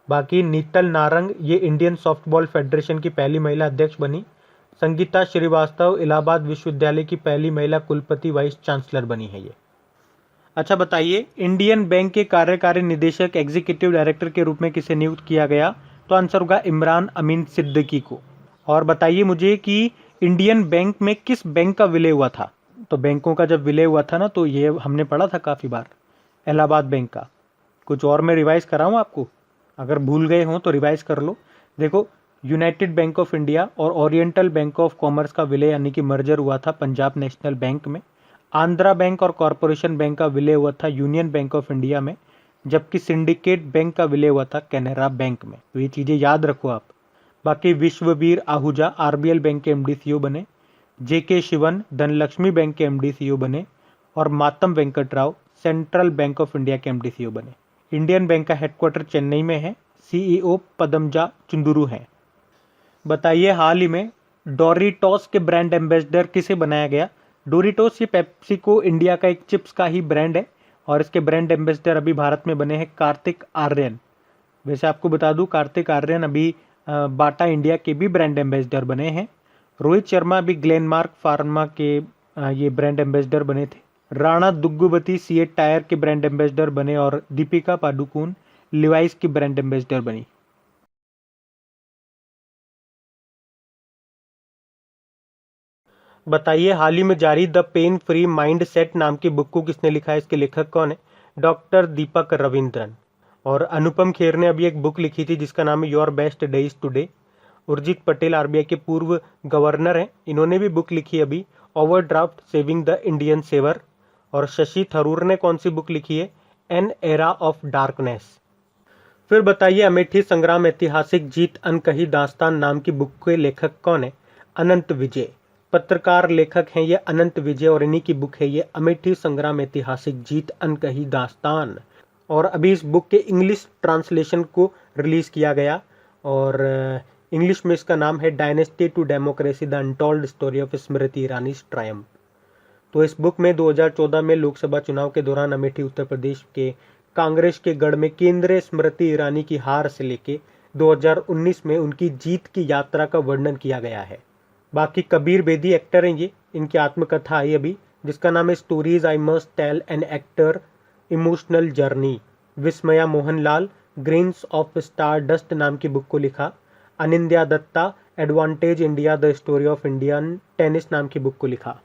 बाकी नीतल नारंग ये इंडियन सॉफ्टबॉल फेडरेशन की पहली महिला अध्यक्ष बनी। संगीता श्रीवास्तव इलाहाबाद विश्वविद्यालय की पहली महिला कुलपति वाइस चांसलर बनी है ये। अच्छा बताइए, इंडियन बैंक के कार्यकारी निदेशक एग्जीक्यूटिव डायरेक्टर के रूप में किसे नियुक्त किया गया? तो आंसर होगा इमरान अमीन सिद्दीकी को। और बताइए मुझे कि इंडियन बैंक में किस बैंक का विलय हुआ था? तो बैंकों का जब विलय हुआ था ना, तो ये हमने पढ़ा था काफ़ी बार, इलाहाबाद बैंक का। कुछ और मैं रिवाइज कराऊँ आपको? अगर भूल गए हों तो रिवाइज कर लो। देखो, यूनाइटेड बैंक ऑफ इंडिया और ओरिएंटल बैंक ऑफ कॉमर्स का विलय यानी कि मर्जर हुआ था पंजाब नेशनल बैंक में। आंध्रा बैंक और कॉरपोरेशन बैंक का विलय हुआ था यूनियन बैंक ऑफ इंडिया में, जबकि सिंडिकेट बैंक का विलय हुआ था कैनरा बैंक में। तो ये चीज़ें याद रखो आप। बाकी विश्ववीर आहूजा RBL बैंक के MD CEO बने, JK शिवन धनलक्ष्मी बैंक के MD CEO बने, और Matam Venkata Rao central bank of India के MD CEO बने। इंडियन बैंक का हेडक्वार्टर चेन्नई में है, CEO पदमजा चुंदुरु हैं। बताइए, हाल ही में डोरिटोस के ब्रांड एम्बेसडर किसे बनाया गया? डोरिटोस ये पेप्सिको इंडिया का एक चिप्स का ही ब्रांड है, और इसके ब्रांड एम्बेसडर अभी भारत में बने हैं कार्तिक आर्यन। वैसे आपको बता दूं, कार्तिक आर्यन अभी बाटा इंडिया के भी ब्रांड एम्बेसडर बने हैं। रोहित शर्मा अभी ग्लेनमार्क फार्मा के ये ब्रांड एम्बेसडर बने थे। राणा दुग्गुवती सीएट टायर के ब्रांड एम्बेसडर बने, और दीपिका पादुकोण लिवाइस की ब्रांड एम्बेसडर बनी। बताइए, हाल ही में जारी the pain free mind set नाम की बुक को किसने लिखा है? इसके लेखक कौन है? डॉक्टर दीपक रविंद्रन। और अनुपम खेर ने अभी एक बुक लिखी थी जिसका नाम है your best days today. Urjit Patel RBI के पूर्व गवर्नर हैं, इन्होंने भी बुक लिखी अभी, overdraft saving the Indian saver. और शशि थरूर ने कौन सी बुक लिखी है? An era of darkness. फिर बताइए, अमेठी संग्राम ऐतिहासिक जीत अनकही दास्तान नाम की बुक के लेखक कौन है? अनंत विजय। पत्रकार लेखक हैं ये अनंत विजय, और इन्हीं की बुक है ये अमेठी संग्राम ऐतिहासिक जीत अनकही दास्तान। और अभी इस बुक के इंग्लिश ट्रांसलेशन को रिलीज किया गया, और इंग्लिश में इसका नाम है dynasty to democracy the untold story of Smriti Irani triumph. तो इस बुक में 2014 में लोकसभा चुनाव के दौरान अमेठी उत्तर प्रदेश के कांग्रेस के गढ़ में केंद्रीय स्मृति ईरानी की हार से लेके 2019 में उनकी जीत की यात्रा का वर्णन किया गया है। बाकी कबीर बेदी एक्टर हैं ये, इनकी आत्मकथा आई अभी जिसका नाम है stories I must tell an actor emotional journey. Vismaya Mohanlal grains of star dust नाम की बुक को लिखा। Anindya Dutta advantage India the story of Indian tennis नाम की बुक को लिखा।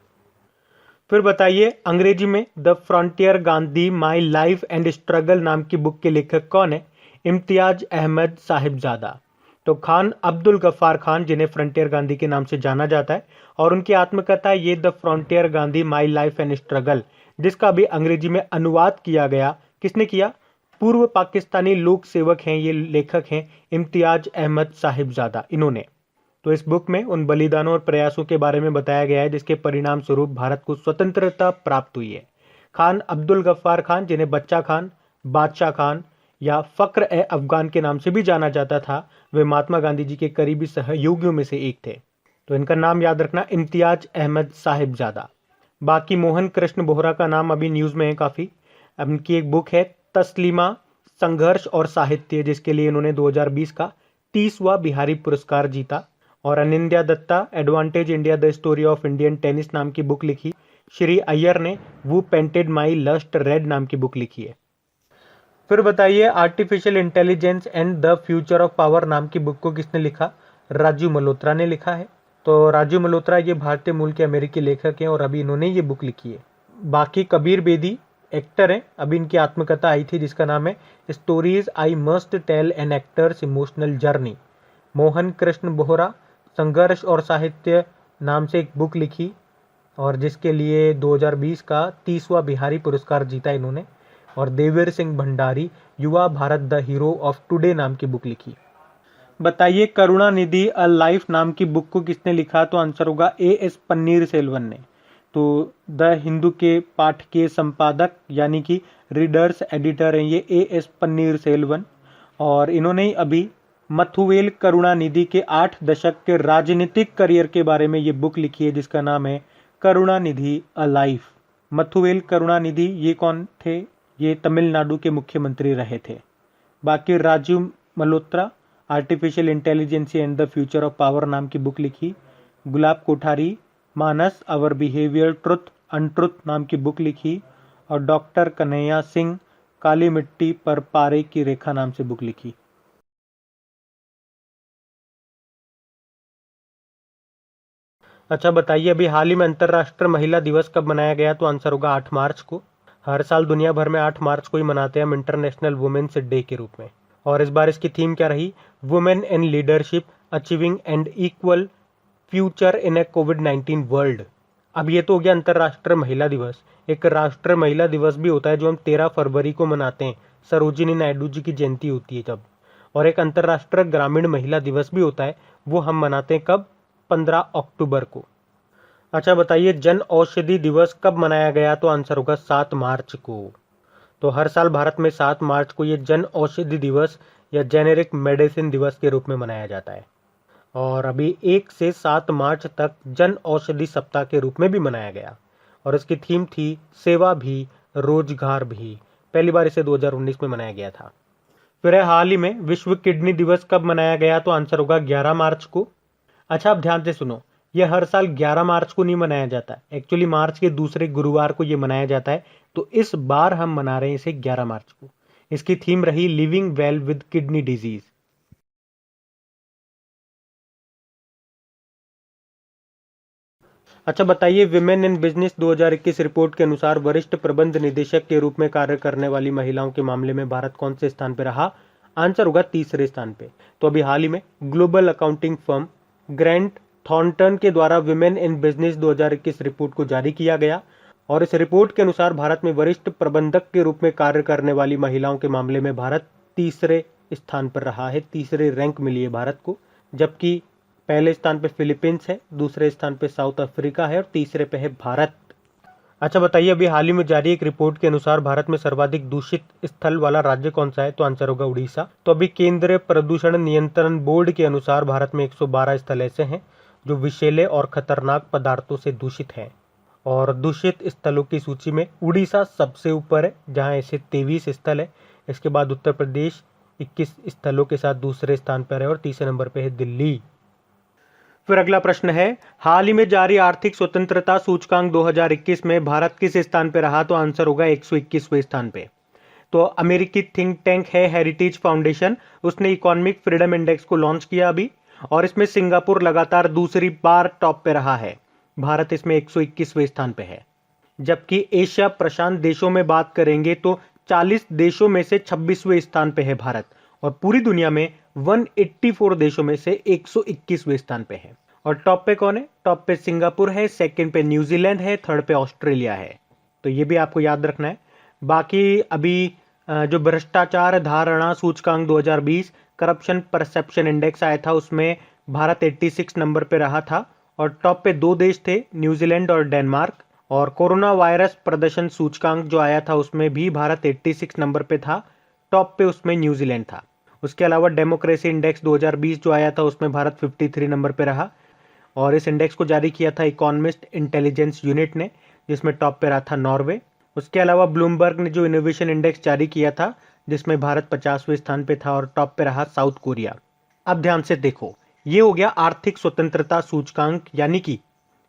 फिर बताइए, अंग्रेजी में the frontier Gandhi my life and struggle नाम की बुक के लेखक कौन है? इम्तियाज अहमद साहिबजादा। तो खान अब्दुल गफ्फार खान, जिन्हें फ्रंटियर गांधी के नाम से जाना जाता है, और उनकी आत्मकथा ये the frontier Gandhi my life and struggle, जिसका भी अंग्रेजी में अनुवाद किया गया। किसने किया? पूर्व पाकिस्तानी लोक सेवक हैं ये, लेखक हैं इम्तियाज अहमद साहिबजादा, इन्होंने। तो इस बुक में उन बलिदानों और प्रयासों के बारे में बताया गया है जिसके परिणाम स्वरूप भारत को स्वतंत्रता प्राप्त हुई है। खान अब्दुल गफ्फार खान, जिन्हें बच्चा खान, बादशाह खान या फक्र ए अफगान के नाम से भी जाना जाता था, वे महात्मा गांधी जी के करीबी सहयोगियों में से एक थे। तो इनका नाम याद रखना, इम्तियाज अहमद साहिबजादा। बाकी मोहन कृष्ण बोहरा का नाम अभी न्यूज़ में है काफ़ी। अब इनकी एक बुक है तस्लीमा संघर्ष और साहित्य, जिसके लिए इन्होंने 2020 का 30वां बिहारी पुरस्कार जीता। और Anindya Dutta advantage India the story of Indian tennis नाम की बुक लिखी। श्री अय्यर ने वो पेंटेड माई लस्ट रेड नाम की बुक लिखी है। फिर बताइए, artificial intelligence and the future of power नाम की बुक को किसने लिखा? राजू मल्होत्रा ने लिखा है। तो राजू मल्होत्रा ये भारतीय मूल के अमेरिकी लेखक हैं, और अभी इन्होंने ये बुक लिखी है। बाकी कबीर बेदी एक्टर हैं, अभी इनकी आत्मकथा आई थी जिसका नाम है stories I must tell an actor's emotional journey. Mohan Krishna Bohra संघर्ष और साहित्य नाम से एक बुक लिखी, और जिसके लिए 2020 का 30वां बिहारी पुरस्कार जीता इन्होंने। और देवेर सिंह भंडारी युवा Bharat the hero of today नाम की बुक लिखी। बताइए, करुणानिधि अ लाइफ नाम की बुक को किसने लिखा? तो आंसर होगा AS पन्नीरसेल्वन ने। तो द हिंदू के पाठकीय संपादक यानी कि रीडर्स एडिटर हैं ये AS पन्नीरसेल्वन, और इन्होंने अभी मथुवेल करुणानिधि के 8 दशक के राजनीतिक करियर के बारे में ये बुक लिखी है जिसका नाम है करुणानिधि अ लाइफ। मथुवेल करुणानिधि ये कौन थे? ये तमिलनाडु के मुख्यमंत्री रहे थे। बाकी Rajiv Malhotra artificial intelligence and the future of power नाम की बुक लिखी। Gulab Kothari Manas our behaviour truth untruth नाम की बुक लिखी। और डॉक्टर कन्हैया सिंह काली मिट्टी पर पारे की रेखा नाम से बुक लिखी। अच्छा बताइए, अभी हाल ही में अंतर्राष्ट्रीय महिला दिवस कब मनाया गया? तो आंसर होगा 8 मार्च को। हर साल दुनिया भर में 8 मार्च को ही मनाते हैं हम इंटरनेशनल वुमेन्स डे के रूप में। और इस बार इसकी थीम क्या रही? Women in leadership achieving and equal future in A covid world. अब ये तो हो गया अंतर्राष्ट्रीय महिला दिवस। एक राष्ट्रीय महिला दिवस भी होता है जो हम 13 फरवरी को मनाते हैं, सरोजिनी नायडू जी की जयंती होती है तब। और एक अंतर्राष्ट्रीय ग्रामीण महिला दिवस भी होता है, वो हम मनाते हैं कब? 15 अक्टूबर को। अच्छा बताइए, जन औषधि दिवस कब मनाया गया? तो आंसर होगा 7 मार्च को। तो हर साल भारत में 7 मार्च को ये जन औषधि दिवस या जेनेरिक मेडिसिन दिवस के रूप में मनाया जाता है। और अभी 1 से 7 मार्च तक जन औषधि सप्ताह के रूप में भी मनाया गया। और इसकी थीम थी सेवा भी रोजगार भी। पहली बार इसे 2019 में मनाया गया था। फिर हाल ही में विश्व किडनी दिवस कब मनाया गया? तो आंसर होगा 11 मार्च को। अच्छा आप ध्यान से सुनो, ये हर साल 11 मार्च को नहीं मनाया जाता, एक्चुअली मार्च के दूसरे गुरुवार को ये मनाया जाता है। तो इस बार हम मना रहे हैं इसे 11 मार्च को। इसकी थीम रही living well with kidney disease. अच्छा बताइए, विमेन इन बिजनेस 2021 रिपोर्ट के अनुसार वरिष्ठ प्रबंध निदेशक के रूप में कार्य करने वाली महिलाओं के मामले में भारत कौन से स्थान पर रहा? आंसर होगा तीसरे स्थान पे। तो अभी हाल ही में global accounting firm Grand Thornton के द्वारा विमेन इन बिजनेस 2021 रिपोर्ट को जारी किया गया। और इस रिपोर्ट के अनुसार भारत में वरिष्ठ प्रबंधक के रूप में कार्य करने वाली महिलाओं के मामले में भारत तीसरे स्थान पर रहा है। तीसरे रैंक मिली है भारत को, जबकि पहले स्थान पे फिलीपींस है, दूसरे स्थान पे साउथ अफ्रीका है और तीसरे पे है भारत। अच्छा बताइए, अभी हाल ही में जारी एक रिपोर्ट के अनुसार भारत में सर्वाधिक दूषित स्थल वाला राज्य कौन सा है? तो आंसर होगा उड़ीसा। तो अभी केंद्रीय प्रदूषण नियंत्रण बोर्ड के अनुसार भारत में 112 स्थल ऐसे हैं जो विषैले और खतरनाक पदार्थों से दूषित हैं। और दूषित स्थलों की सूची में उड़ीसा सबसे ऊपर है जहां ऐसे 23 स्थल है। इसके बाद उत्तर प्रदेश 21 स्थलों के साथ दूसरे स्थान पर है और तीसरे नंबर पर है दिल्ली। फिर अगला प्रश्न है, हाल ही में जारी आर्थिक स्वतंत्रता सूचकांक 2021 में भारत किस स्थान पे रहा? तो आंसर होगा 121वें स्थान पे। तो अमेरिकी थिंक टैंक है हेरिटेज फाउंडेशन, उसने इकोनॉमिक फ्रीडम इंडेक्स को लॉन्च किया अभी, और इसमें सिंगापुर लगातार दूसरी बार टॉप पे रहा है। भारत इसमें 121वें स्थान पे है। जबकि एशिया प्रशांत देशों में बात करेंगे तो 40 देशों में से 26वें स्थान पे है भारत, और पूरी दुनिया में 184 देशों में से 121वें स्थान पे है। और टॉप पे कौन है? टॉप पे सिंगापुर है, सेकंड पे न्यूजीलैंड है, थर्ड पे ऑस्ट्रेलिया है। तो ये भी आपको याद रखना है। बाकी अभी जो भ्रष्टाचार धारणा सूचकांक 2020 करप्शन परसेप्शन इंडेक्स आया था, उसमें भारत 86 नंबर पे रहा था और टॉप पे 2 देश थे, न्यूजीलैंड और डेनमार्क। और कोरोना वायरस प्रदर्शन सूचकांक जो आया था उसमें भी भारत 86 नंबर पे था, टॉप पे उसमें न्यूजीलैंड था। उसके अलावा डेमोक्रेसी इंडेक्स 2020 जो आया था उसमें भारत 53 नंबर पे रहा, और इस इंडेक्स को जारी किया था इकोनॉमिस्ट इंटेलिजेंस यूनिट ने, जिसमें टॉप पे रहा था नॉर्वे। उसके अलावा ब्लूमबर्ग ने जो इनोवेशन इंडेक्स जारी किया था जिसमें भारत 50वें स्थान पे था और टॉप पे रहा साउथ कोरिया। अब ध्यान से देखो, ये हो गया आर्थिक स्वतंत्रता सूचकांक यानी कि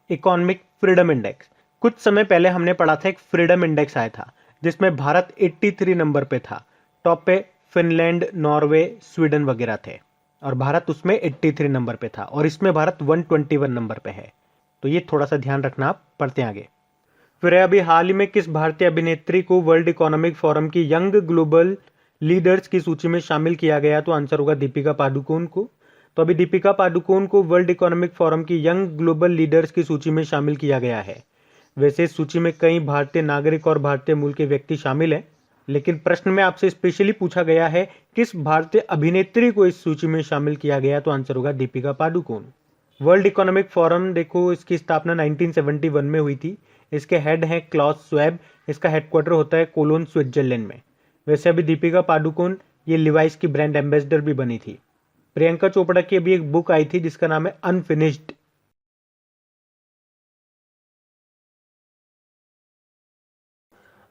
इकोनॉमिक फ्रीडम इंडेक्स। कुछ समय पहले हमने पढ़ा था एक फ्रीडम इंडेक्स आया था जिसमें भारत 83 नंबर पे था, टॉप पे फिनलैंड नॉर्वे स्वीडन वगैरह थे, और भारत उसमें 83 नंबर पे था, और इसमें भारत 121 नंबर पे है। तो ये थोड़ा सा ध्यान रखना। आप पढ़ते हैं आगे। फिर अभी हाल ही में किस भारतीय अभिनेत्री को वर्ल्ड इकोनॉमिक फोरम की यंग ग्लोबल लीडर्स की सूची में शामिल किया गया? तो आंसर होगा दीपिका पादुकोण को। तो अभी दीपिका पादुकोण को वर्ल्ड इकोनॉमिक फोरम की यंग ग्लोबल लीडर्स की सूची में शामिल किया गया है। वैसे इस सूची में कई भारतीय नागरिक और भारतीय मूल के व्यक्ति शामिल हैं, लेकिन प्रश्न में आपसे स्पेशली पूछा गया है किस भारतीय अभिनेत्री को इस सूची में शामिल किया गया? तो आंसर होगा Deepika Padukone. World economic forum देखो, इसकी स्थापना 1971 में हुई थी। इसके हेड हैं क्लॉस स्वेब, इसका हेडक्वार्टर होता है कोलोन स्विट्जरलैंड में। वैसे अभी दीपिका पादुकोण ये लिवाइस की ब्रांड एम्बेसडर भी बनी थी। प्रियंका चोपड़ा की अभी एक बुक आई थी जिसका नाम है अनफिनिश्ड।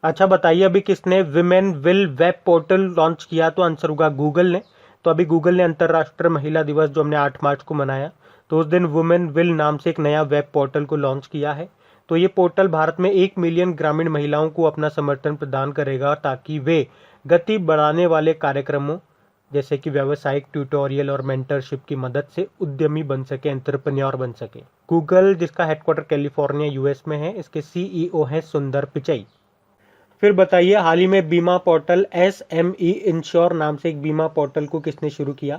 अच्छा बताइए अभी किसने women will web portal launch किया? तो आंसर होगा गूगल ने। तो अभी गूगल ने अंतर्राष्ट्रीय महिला दिवस जो हमने 8 मार्च को मनाया, तो उस दिन वुमेन विल नाम से एक नया वेब पोर्टल को लॉन्च किया है। तो ये पोर्टल भारत में 1 मिलियन ग्रामीण महिलाओं को अपना समर्थन प्रदान करेगा ताकि वे गति बढ़ाने वाले कार्यक्रमों जैसे कि व्यावसायिक ट्यूटोरियल और मेंटरशिप की मदद से उद्यमी बन सके, एंटरप्रेन्योर बन सके। गूगल जिसका हेडक्वार्टर कैलिफोर्निया यूएस में है, इसके सीईओ हैं सुंदर पिचई। फिर बताइए हाल ही में बीमा पोर्टल SME इंश्योर नाम से एक बीमा पोर्टल को किसने शुरू किया?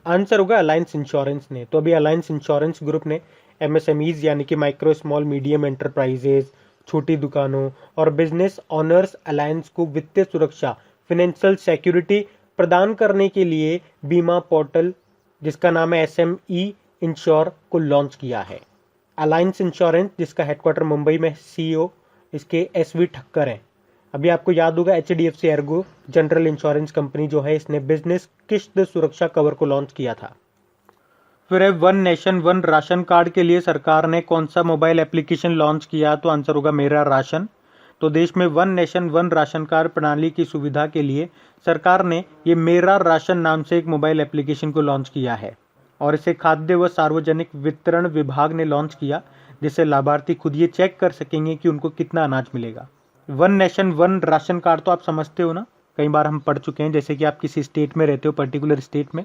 आंसर होगा अलायंस इंश्योरेंस ने। तो अभी अलायंस इंश्योरेंस ग्रुप ने MSMEज यानी कि माइक्रो स्मॉल मीडियम एंटरप्राइजेज, छोटी दुकानों और बिजनेस ऑनर्स अलायंस को वित्तीय सुरक्षा, फाइनेंशियल सिक्योरिटी प्रदान करने के लिए बीमा पोर्टल जिसका नाम है SME इंश्योर को लॉन्च किया है। अलायंस इंश्योरेंस जिसका हेडक्वार्टर मुंबई में, CEO इसके SV ठक्कर हैं। अभी आपको याद होगा HDFC Ergo general insurance company जो है, इसने बिजनेस किस्त सुरक्षा कवर को लॉन्च किया था। फिर है one nation one ration card के लिए सरकार ने कौन सा मोबाइल एप्लीकेशन लॉन्च किया? तो आंसर होगा मेरा राशन। तो देश में one nation one ration card प्रणाली की सुविधा के लिए सरकार ने ये मेरा राशन नाम से एक मोबाइल एप्लीकेशन को लॉन्च किया है और इसे खाद्य व सार्वजनिक वितरण विभाग ने लॉन्च किया, जिससे लाभार्थी खुद ये चेक कर सकेंगे कि उनको कितना अनाज मिलेगा। One nation one ration card तो आप समझते हो ना, कई बार हम पढ़ चुके हैं। जैसे कि आप किसी स्टेट में रहते हो, पर्टिकुलर स्टेट में,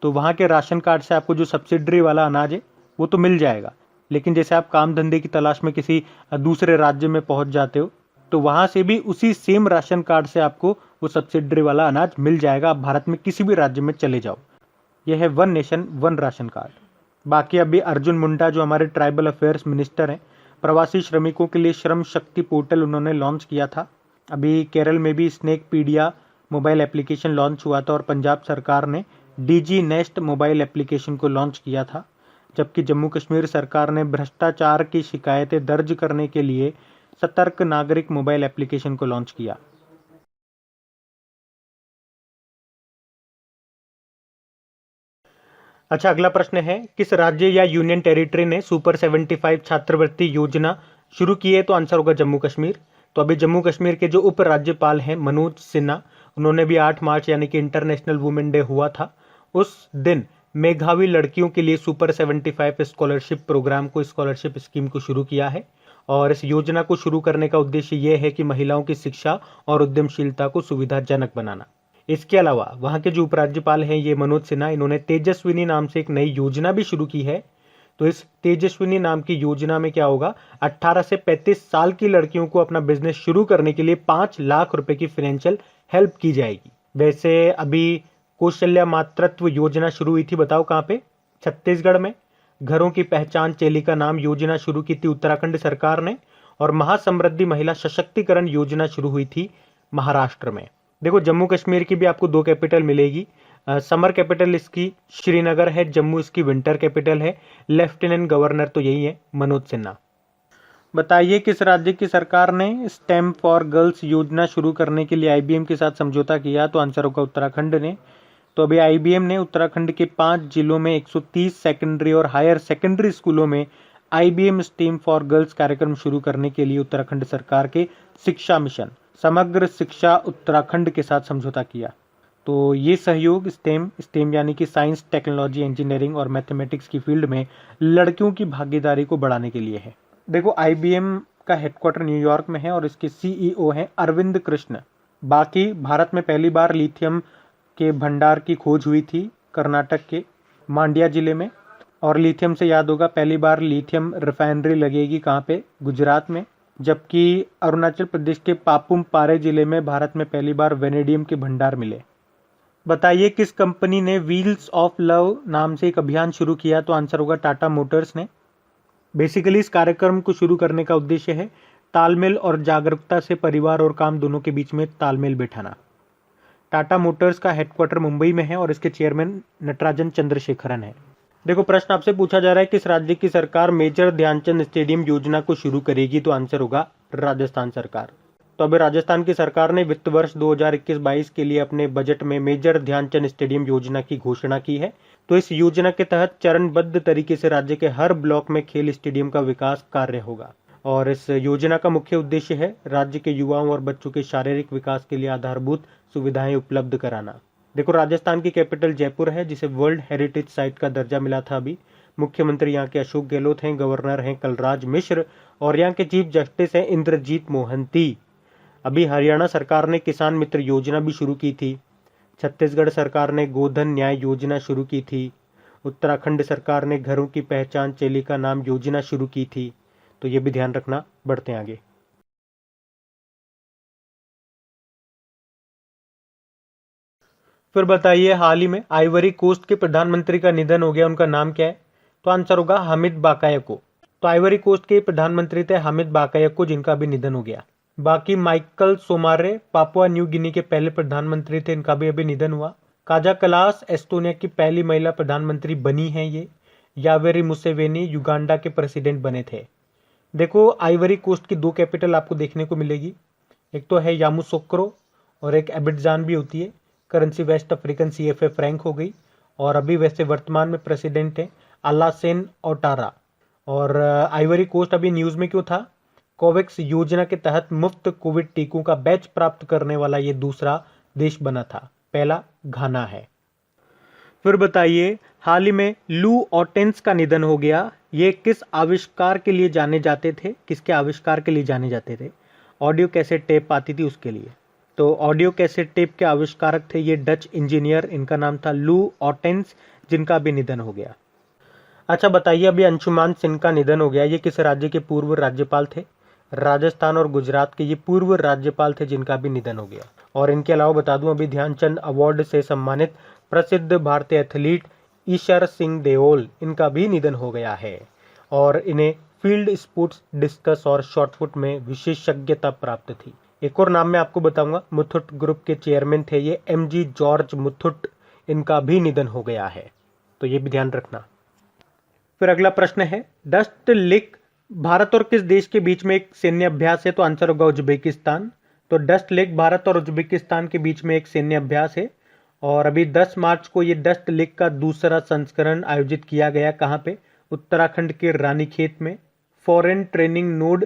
तो वहाँ के राशन कार्ड से आपको जो सब्सिडरी वाला अनाज है वो तो मिल जाएगा, लेकिन जैसे आप काम धंधे की तलाश में किसी दूसरे राज्य में पहुंच जाते हो तो वहाँ से भी उसी सेम राशन कार्ड से आपको वो सब्सिडरी वाला अनाज मिल जाएगा। आप भारत में किसी भी राज्य में चले जाओ। यह है one nation one ration card. बाकी अभी अर्जुन मुंडा जो हमारे ट्राइबल अफेयर्स मिनिस्टर हैं, प्रवासी श्रमिकों के लिए श्रम शक्ति पोर्टल उन्होंने लॉन्च किया था। अभी केरल में भी स्नेक पीडिया मोबाइल एप्लीकेशन लॉन्च हुआ था और पंजाब सरकार ने DG नेस्ट मोबाइल एप्लीकेशन को लॉन्च किया था। जबकि जम्मू कश्मीर सरकार ने भ्रष्टाचार की शिकायतें दर्ज करने के लिए सतर्क नागरिक मोबाइल एप्लीकेशन को लॉन्च किया। अच्छा अगला प्रश्न है, किस राज्य या यूनियन टेरिटरी ने सुपर 75 छात्रवृत्ति योजना शुरू की है? तो आंसर होगा जम्मू कश्मीर। तो अभी जम्मू कश्मीर के जो उप राज्यपाल हैं मनोज सिन्हा, उन्होंने भी 8 मार्च यानी कि इंटरनेशनल वुमेन डे हुआ था, उस दिन मेधावी लड़कियों के लिए सुपर 75 स्कॉलरशिप प्रोग्राम को, स्कॉलरशिप स्कीम को शुरू किया है। और इस योजना को शुरू करने का उद्देश्य यह है कि महिलाओं की शिक्षा और उद्यमशीलता को सुविधाजनक बनाना। इसके अलावा वहां के जो उपराज्यपाल हैं ये मनोज सिन्हा, इन्होंने तेजस्विनी नाम से एक नई योजना भी शुरू की है। तो इस तेजस्विनी नाम की योजना में क्या होगा, 18 से 35 साल की लड़कियों को अपना बिजनेस शुरू करने के लिए 5 लाख रुपए की फाइनेंशियल हेल्प की जाएगी। वैसे अभी कौशल्या मातृत्व योजना शुरू हुई थी, बताओ कहाँ पे? छत्तीसगढ़ में। घरों की पहचान चेलिका नाम योजना शुरू की थी उत्तराखंड सरकार ने। और महासमृद्धि महिला सशक्तिकरण योजना शुरू हुई थी महाराष्ट्र में। देखो जम्मू कश्मीर की भी आपको 2 कैपिटल मिलेगी। समर कैपिटल इसकी श्रीनगर है, जम्मू इसकी विंटर कैपिटल है। लेफ्टिनेंट गवर्नर तो यही है मनोज सिन्हा। बताइए किस राज्य की सरकार ने स्टेम फॉर गर्ल्स योजना शुरू करने के लिए IBM के साथ समझौता किया? तो आंसर होगा उत्तराखंड ने। तो अभी IBM ने उत्तराखंड के 5 जिलों में 130 सेकेंडरी और हायर सेकेंडरी स्कूलों में IBM स्टेम फॉर गर्ल्स कार्यक्रम शुरू करने के लिए उत्तराखंड सरकार के शिक्षा मिशन समग्र शिक्षा उत्तराखंड के साथ समझौता किया। तो ये सहयोग स्टेम यानी कि साइंस, टेक्नोलॉजी, इंजीनियरिंग और मैथमेटिक्स की फील्ड में लड़कियों की भागीदारी को बढ़ाने के लिए है। देखो IBM का हेडक्वार्टर न्यूयॉर्क में है और इसके CEO हैं अरविंद कृष्ण। बाकी भारत में पहली बार लिथियम के भंडार की खोज हुई थी कर्नाटक के मांड्या जिले में। और लिथियम से याद होगा, पहली बार लिथियम रिफाइनरी लगेगी कहाँ पे? गुजरात में। जबकि अरुणाचल प्रदेश के पापुम पारे जिले में भारत में पहली बार वेनेडियम के भंडार मिले। बताइए किस कंपनी ने व्हील्स ऑफ लव नाम से एक अभियान शुरू किया? तो आंसर होगा टाटा मोटर्स ने। बेसिकली इस कार्यक्रम को शुरू करने का उद्देश्य है तालमेल और जागरूकता से परिवार और काम दोनों के बीच में तालमेल बैठाना। टाटा मोटर्स का हेडक्वार्टर मुंबई में है और इसके चेयरमैन नटराजन चंद्रशेखरन है। देखो प्रश्न आपसे पूछा जा रहा है किस राज्य की सरकार मेजर ध्यानचंद स्टेडियम योजना को शुरू करेगी? तो आंसर होगा राजस्थान सरकार। तो अभी राजस्थान की सरकार ने वित्त वर्ष 2021-22 के लिए अपने बजट में मेजर ध्यानचंद स्टेडियम योजना की घोषणा की है। तो इस योजना के तहत चरणबद्ध तरीके से राज्य के हर ब्लॉक में खेल स्टेडियम का विकास कार्य होगा और इस योजना का मुख्य उद्देश्य है राज्य के युवाओं और बच्चों के शारीरिक विकास के लिए आधारभूत सुविधाएं उपलब्ध कराना। देखो, राजस्थान की कैपिटल जयपुर है जिसे वर्ल्ड हेरिटेज साइट का दर्जा मिला था। अभी मुख्यमंत्री यहाँ के अशोक गहलोत हैं, गवर्नर हैं कलराज मिश्र और यहाँ के चीफ जस्टिस हैं इंद्रजीत मोहंती। अभी हरियाणा सरकार ने किसान मित्र योजना भी शुरू की थी। छत्तीसगढ़ सरकार ने गोधन न्याय योजना शुरू की थी। उत्तराखंड सरकार ने घरों की पहचान चेली का नाम योजना शुरू की थी। तो ये भी ध्यान रखना। बढ़ते हैं आगे। फिर बताइए, हाल ही में आइवरी कोस्ट के प्रधानमंत्री का निधन हो गया, उनका नाम क्या है? तो आंसर होगा हामिद बाकायको। तो आइवरी कोस्ट के प्रधानमंत्री थे हामिद बाकायको, जिनका भी निधन हो गया। बाकी माइकल सोमारे पापुआ न्यू गिनी के पहले प्रधानमंत्री थे, इनका भी अभी निधन हुआ। काजा कलास एस्टोनिया की पहली महिला प्रधानमंत्री बनी है ये। यावेरी मुसेवेनी युगांडा के प्रेसिडेंट बने थे। देखो, आइवरी कोस्ट की दो कैपिटल आपको देखने को मिलेगी, एक तो है यामूसोक्रो और एक एबिडजान भी होती है। Currency waste African CFA Frank हो गई और अभी वैसे वर्तमान में प्रेसिडेंट है अलासेन ओटारा। और आइवरी कोस्ट अभी न्यूज में क्यों था? कोवैक्स योजना के तहत मुफ्त कोविड टीकों का बैच प्राप्त करने वाला ये दूसरा देश बना था, पहला घाना है। फिर बताइए, हाल ही में लू ऑटेंस का निधन हो गया। ये किस आविष्कार के लिए जाने जाते थे? किसके आविष्कार के लिए जाने जाते थे? ऑडियो कैसेट टेप आती थी उसके लिए। तो ऑडियो कैसेट टेप के आविष्कारक थे ये डच इंजीनियर, इनका नाम था लू ऑटेंस, जिनका भी निधन हो गया। अच्छा बताइए, अभी अंशुमान सिंह का निधन हो गया। ये किस राज्य के पूर्व राज्यपाल थे? राजस्थान और गुजरात के ये पूर्व राज्यपाल थे, जिनका भी निधन हो गया। और इनके अलावा बता दूं, अभी ध्यानचंद अवार्ड से सम्मानित प्रसिद्ध भारतीय एथलीट ईशर सिंह देओल, इनका भी निधन हो गया है और इन्हें फील्ड स्पोर्ट्स डिस्कस और शॉटपुट में विशेषज्ञता प्राप्त थी। एक और नाम मैं आपको बताऊंगा, मुथुट ग्रुप के चेयरमैन थे ये MG जॉर्ज मुथुट, इनका भी निधन हो गया है। तो ये भी ध्यान रखना। फिर अगला प्रश्न है, डस्ट लेक भारत और किस देश के बीच में एक सैन्य अभ्यास है? तो आंसर होगा उज्बेकिस्तान। तो डस्ट लेक भारत और उज्बेकिस्तान के बीच में एक सैन्य अभ्यास है और अभी 10 मार्च को ये डस्ट लेक का दूसरा संस्करण आयोजित किया गया। कहाँ पे? उत्तराखंड के रानीखेत में फॉरेन ट्रेनिंग नोड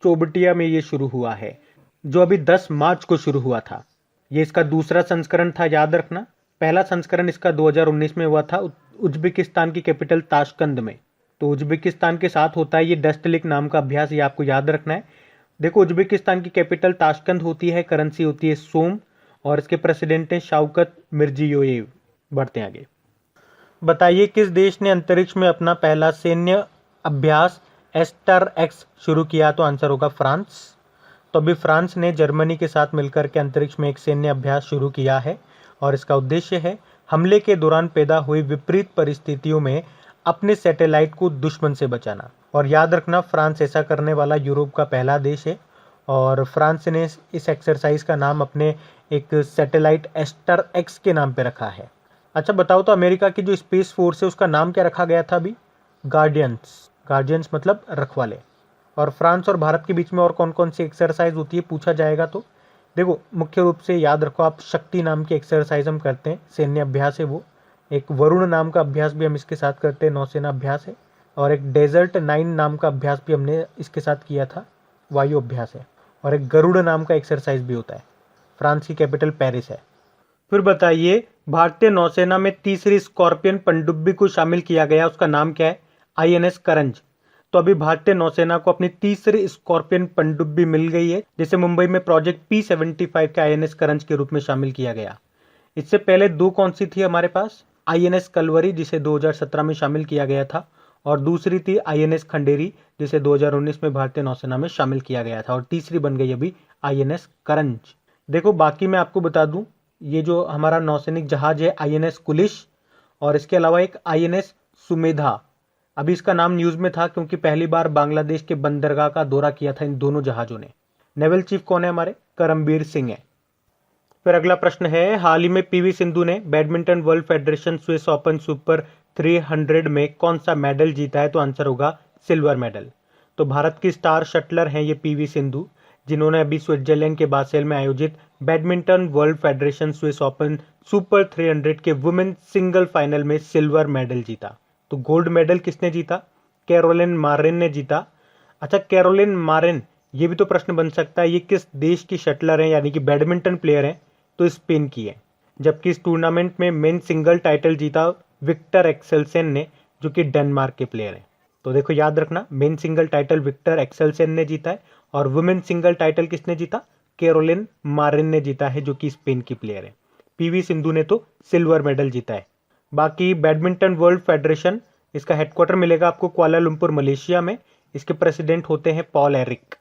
चोबटिया में ये शुरू हुआ है, जो अभी 10 मार्च को शुरू हुआ था। ये इसका दूसरा संस्करण था, याद रखना। पहला संस्करण इसका 2019 में हुआ था उज्बेकिस्तान की कैपिटल ताशकंद में। तो उज्बेकिस्तान के साथ होता है ये डस्ट लेक नाम का अभ्यास, ये आपको याद रखना है। देखो, उज्बेकिस्तान की कैपिटल ताशकंद होती है, करेंसी होती है सोम और इसके प्रेसिडेंट हैं शौकत मिर्जियोयेव। बढ़ते हैं आगे। बताइए, किस देश ने अंतरिक्ष में अपना पहला सैन्य अभ्यास एस्टर एक्स शुरू किया? तो आंसर होगा फ्रांस। तो अभी फ्रांस ने जर्मनी के साथ मिलकर के अंतरिक्ष में एक सैन्य अभ्यास शुरू किया है और इसका उद्देश्य है हमले के दौरान पैदा हुई विपरीत परिस्थितियों में अपने सैटेलाइट को दुश्मन से बचाना। और याद रखना, फ्रांस ऐसा करने वाला यूरोप का पहला देश है और फ्रांस ने इस एक्सरसाइज का नाम अपने एक सैटेलाइट एस्टर एक्स के नाम पे रखा है। अच्छा बताओ, तो अमेरिका की जो स्पेस फोर्स है उसका नाम क्या रखा गया था अभी? गार्डियंस। गार्डियंस मतलब रखवाले। और फ्रांस और भारत के बीच में और कौन कौन सी एक्सरसाइज होती है पूछा जाएगा तो देखो, मुख्य रूप से याद रखो आप, शक्ति नाम की एक्सरसाइज हम करते हैं, सैन्य अभ्यास है वो। एक वरुण नाम का अभ्यास भी हम इसके साथ करते हैं, नौसेना अभ्यास है। और एक डेजर्ट 9 नाम का अभ्यास भी हमने इसके साथ किया था, वायु अभ्यास है। और एक गरुड़ नाम का एक्सरसाइज भी होता है। फ्रांस की कैपिटल पेरिस है। फिर बताइए, भारतीय नौसेना में तीसरी स्कॉर्पियन पनडुब्बी को शामिल किया गया, उसका नाम क्या है? INS करंज। तो अभी भारतीय नौसेना को अपनी तीसरी स्कॉर्पियन पनडुब्बी मिल गई है, जिसे मुंबई में प्रोजेक्ट P75 के INS करंज के रूप में शामिल किया गया। इससे पहले दो कौन सी थी हमारे पास? INS कलवरी, जिसे 2017 में शामिल किया गया था, और दूसरी थी INS खंडेरी, जिसे 2019 में भारतीय नौसेना में शामिल किया गया था। और तीसरी बन गई अभी INS करंज। देखो, बाकी मैं आपको बता दूं, ये जो हमारा नौसैनिक जहाज है INS कुलिश, और इसके अलावा एक INS सुमेधा। अभी इसका नाम न्यूज में था क्योंकि पहली बार बांग्लादेश के बंदरगाह का दौरा किया था इन दोनों जहाजों ने। नेवल चीफ कौन है हमारे? करमबीर सिंह है। फिर अगला प्रश्न है, हाल ही में PV सिंधु ने badminton world federation Swiss open super 300 में कौन सा मेडल जीता है? तो आंसर होगा सिल्वर मेडल। तो भारत की स्टार शटलर हैं ये PV सिंधु, जिन्होंने अभी स्विट्जरलैंड के बासेल में आयोजित badminton world federation Swiss open super 300 के वुमेन सिंगल फाइनल में सिल्वर मेडल जीता। तो गोल्ड मेडल किसने जीता? कैरोलिन मारिन ने जीता। अच्छा, कैरोलिन मारिन, ये भी तो प्रश्न बन सकता है, ये किस देश की शटलर हैं, यानी कि बैडमिंटन प्लेयर हैं? तो स्पेन की है। जबकि इस टूर्नामेंट में मेन सिंगल टाइटल जीता विक्टर एक्सेलसेन ने, जो कि डेनमार्क के प्लेयर हैं। तो देखो याद रखना, men single title Viktor Axelsen ने जीता है और वुमेन सिंगल टाइटल किसने जीता? कैरोलिन मारिन ने जीता है, जो कि स्पेन की प्लेयर है। पीवी सिंधु ने तो सिल्वर मेडल जीता है। बाकी बैडमिंटन वर्ल्ड फेडरेशन, इसका हेडक्वार्टर मिलेगा आपको कुआलालंपुर मलेशिया में। इसके प्रेसिडेंट होते हैं पॉल एरिक।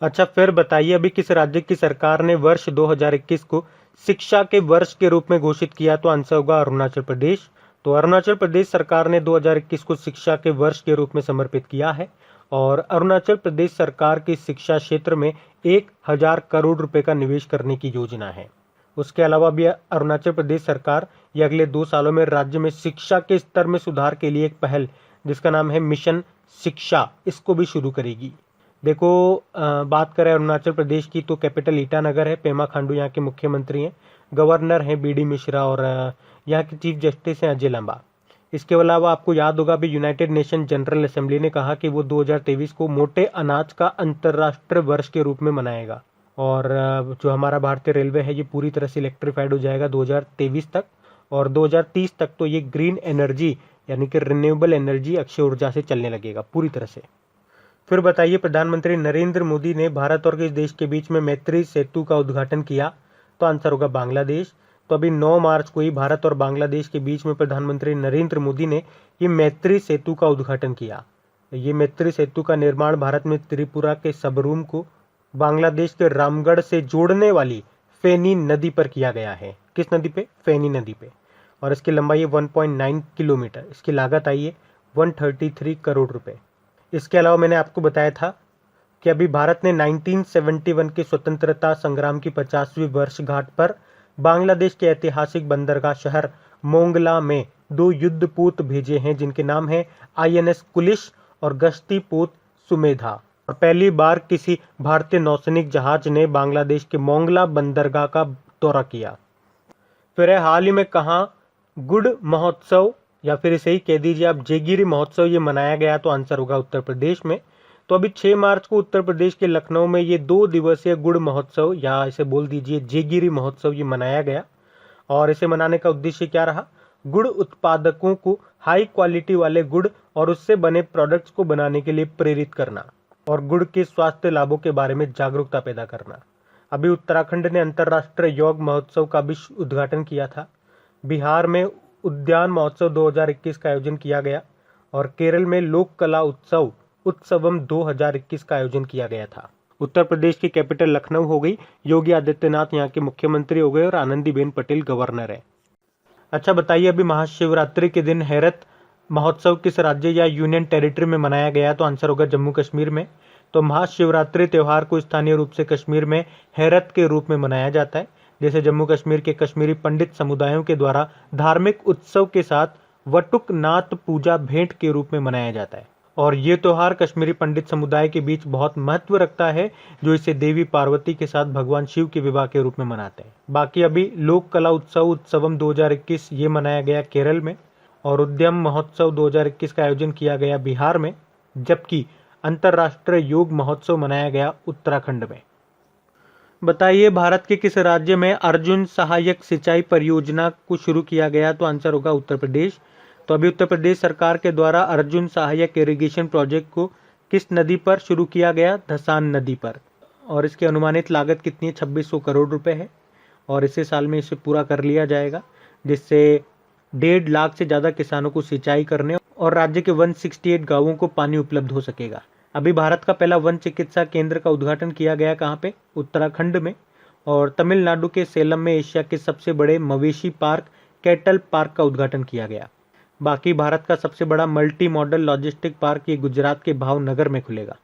अच्छा, फिर बताइए अभी किस राज्य की सरकार ने वर्ष 2021 को शिक्षा के वर्ष के रूप में घोषित किया? तो आंसर होगा अरुणाचल प्रदेश। तो अरुणाचल प्रदेश सरकार ने 2021 को शिक्षा के वर्ष के रूप में समर्पित किया है और अरुणाचल प्रदेश सरकार की शिक्षा क्षेत्र में 1000 करोड़ रुपए का निवेश करने की योजना है। उसके अलावा भी अरुणाचल प्रदेश सरकार ये अगले 2 सालों में राज्य में शिक्षा के स्तर में सुधार के लिए एक पहल, जिसका नाम है मिशन शिक्षा, इसको भी शुरू करेगी। देखो बात करें अरुणाचल प्रदेश की, तो कैपिटल ईटानगर है। पेमा खांडू यहाँ के मुख्यमंत्री हैं। गवर्नर हैं बीडी मिश्रा और यहाँ के चीफ जस्टिस हैं अजय लांबा। इसके अलावा आपको याद होगा भी यूनाइटेड नेशन जनरल असेंबली ने कहा कि वो 2023 को मोटे अनाज का अंतर्राष्ट्रीय वर्ष के रूप में मनाएगा। और जो हमारा भारतीय रेलवे है ये पूरी तरह से इलेक्ट्रीफाइड हो जाएगा 2023 तक, और 2030 तक तो ये ग्रीन एनर्जी यानी कि रिन्यूएबल एनर्जी, अक्षय ऊर्जा से चलने लगेगा पूरी तरह से। फिर बताइए प्रधानमंत्री नरेंद्र मोदी ने भारत और किस देश के बीच में मैत्री सेतु का उद्घाटन किया? तो आंसर होगा बांग्लादेश। तो अभी 9 मार्च को ही भारत और बांग्लादेश के बीच में प्रधानमंत्री नरेंद्र मोदी ने ये मैत्री सेतु का उद्घाटन किया। ये मैत्री सेतु का निर्माण भारत में त्रिपुरा के सबरूम को बांग्लादेश के रामगढ़ से जोड़ने वाली फेनी नदी पर किया गया है। किस नदी पे? फेनी नदी पे। और इसकी लंबाई है 1.9 किलोमीटर। इसकी लागत आई है 133 करोड़ रुपए। इसके अलावा मैंने आपको बताया था कि अभी भारत ने 1971 के स्वतंत्रता संग्राम की 50वीं वर्षगांठ पर बांग्लादेश के ऐतिहासिक बंदरगाह शहर मोंगला में 2 युद्धपोत भेजे हैं, जिनके नाम है INS कुलिश और गश्ती पोत सुमेधा। और पहली बार किसी भारतीय नौसैनिक जहाज ने बांग्लादेश के मोंगला बंदरगाह का दौरा किया। फिर है हाल ही में कहाँ गुड़ महोत्सव, या फिर इसे ही कह दीजिए आप जेगिरी महोत्सव, ये मनाया गया? तो आंसर होगा उत्तर प्रदेश में। तो अभी 6 मार्च को उत्तर प्रदेश के लखनऊ में ये 2 दिवसीय गुड़ महोत्सव, या इसे बोल दीजिए जेगिरी महोत्सव, ये मनाया गया। और इसे मनाने का उद्देश्य क्या रहा? गुड़ उत्पादकों को हाई क्वालिटी वाले गुड़ और उससे बने प्रोडक्ट्स को बनाने के लिए प्रेरित करना और गुड़ के स्वास्थ्य लाभों के बारे में जागरूकता पैदा करना। अभी उत्तराखंड ने अंतर्राष्ट्रीय योग महोत्सव का भी उद्घाटन किया था। बिहार में उद्यान महोत्सव 2021 का आयोजन किया गया और केरल में लोक कला उत्सवम 2021 का आयोजन किया गया था। उत्तर प्रदेश की कैपिटल लखनऊ हो गई। योगी आदित्यनाथ यहाँ के मुख्यमंत्री हो गए और आनंदीबेन पटेल गवर्नर है। अच्छा बताइए अभी महाशिवरात्रि के दिन हैरत महोत्सव किस राज्य या यूनियन टेरिटरी में मनाया गया? तो आंसर होगा जम्मू कश्मीर में। तो महाशिवरात्रि त्यौहार को स्थानीय रूप से कश्मीर में हैरत के रूप में मनाया जाता है। जैसे जम्मू कश्मीर के कश्मीरी पंडित समुदायों के द्वारा धार्मिक उत्सव के साथ वटुक नाथ पूजा भेंट के रूप में मनाया जाता है। और ये त्यौहार कश्मीरी पंडित समुदाय के बीच बहुत महत्व रखता है, जो इसे देवी पार्वती के साथ भगवान शिव के विवाह के रूप में मनाते हैं। बाकी अभी लोक कला उत्सवम 2021 ये मनाया गया केरल में, और उद्यम महोत्सव 2021 का आयोजन किया गया बिहार में, जबकि अंतर्राष्ट्रीय योग महोत्सव मनाया गया उत्तराखंड में। बताइए भारत के किस राज्य में अर्जुन सहायक सिंचाई परियोजना को शुरू किया गया? तो आंसर होगा उत्तर प्रदेश। तो अभी उत्तर प्रदेश सरकार के द्वारा अर्जुन सहायक इरिगेशन प्रोजेक्ट को किस नदी पर शुरू किया गया? धसान नदी पर। और इसकी अनुमानित लागत कितनी है? 2600 करोड़ रुपए है और इसी साल में इसे पूरा कर लिया जाएगा, जिससे 1.5 लाख से ज़्यादा किसानों को सिंचाई करने और राज्य के 168 गांवों को पानी उपलब्ध हो सकेगा। अभी भारत का पहला वन चिकित्सा केंद्र का उद्घाटन किया गया कहाँ पे? उत्तराखंड में। और तमिलनाडु के सेलम में एशिया के सबसे बड़े मवेशी पार्क कैटल पार्क का उद्घाटन किया गया। बाकी भारत का सबसे बड़ा मल्टी मॉडल लॉजिस्टिक पार्क ये गुजरात के भावनगर में खुलेगा।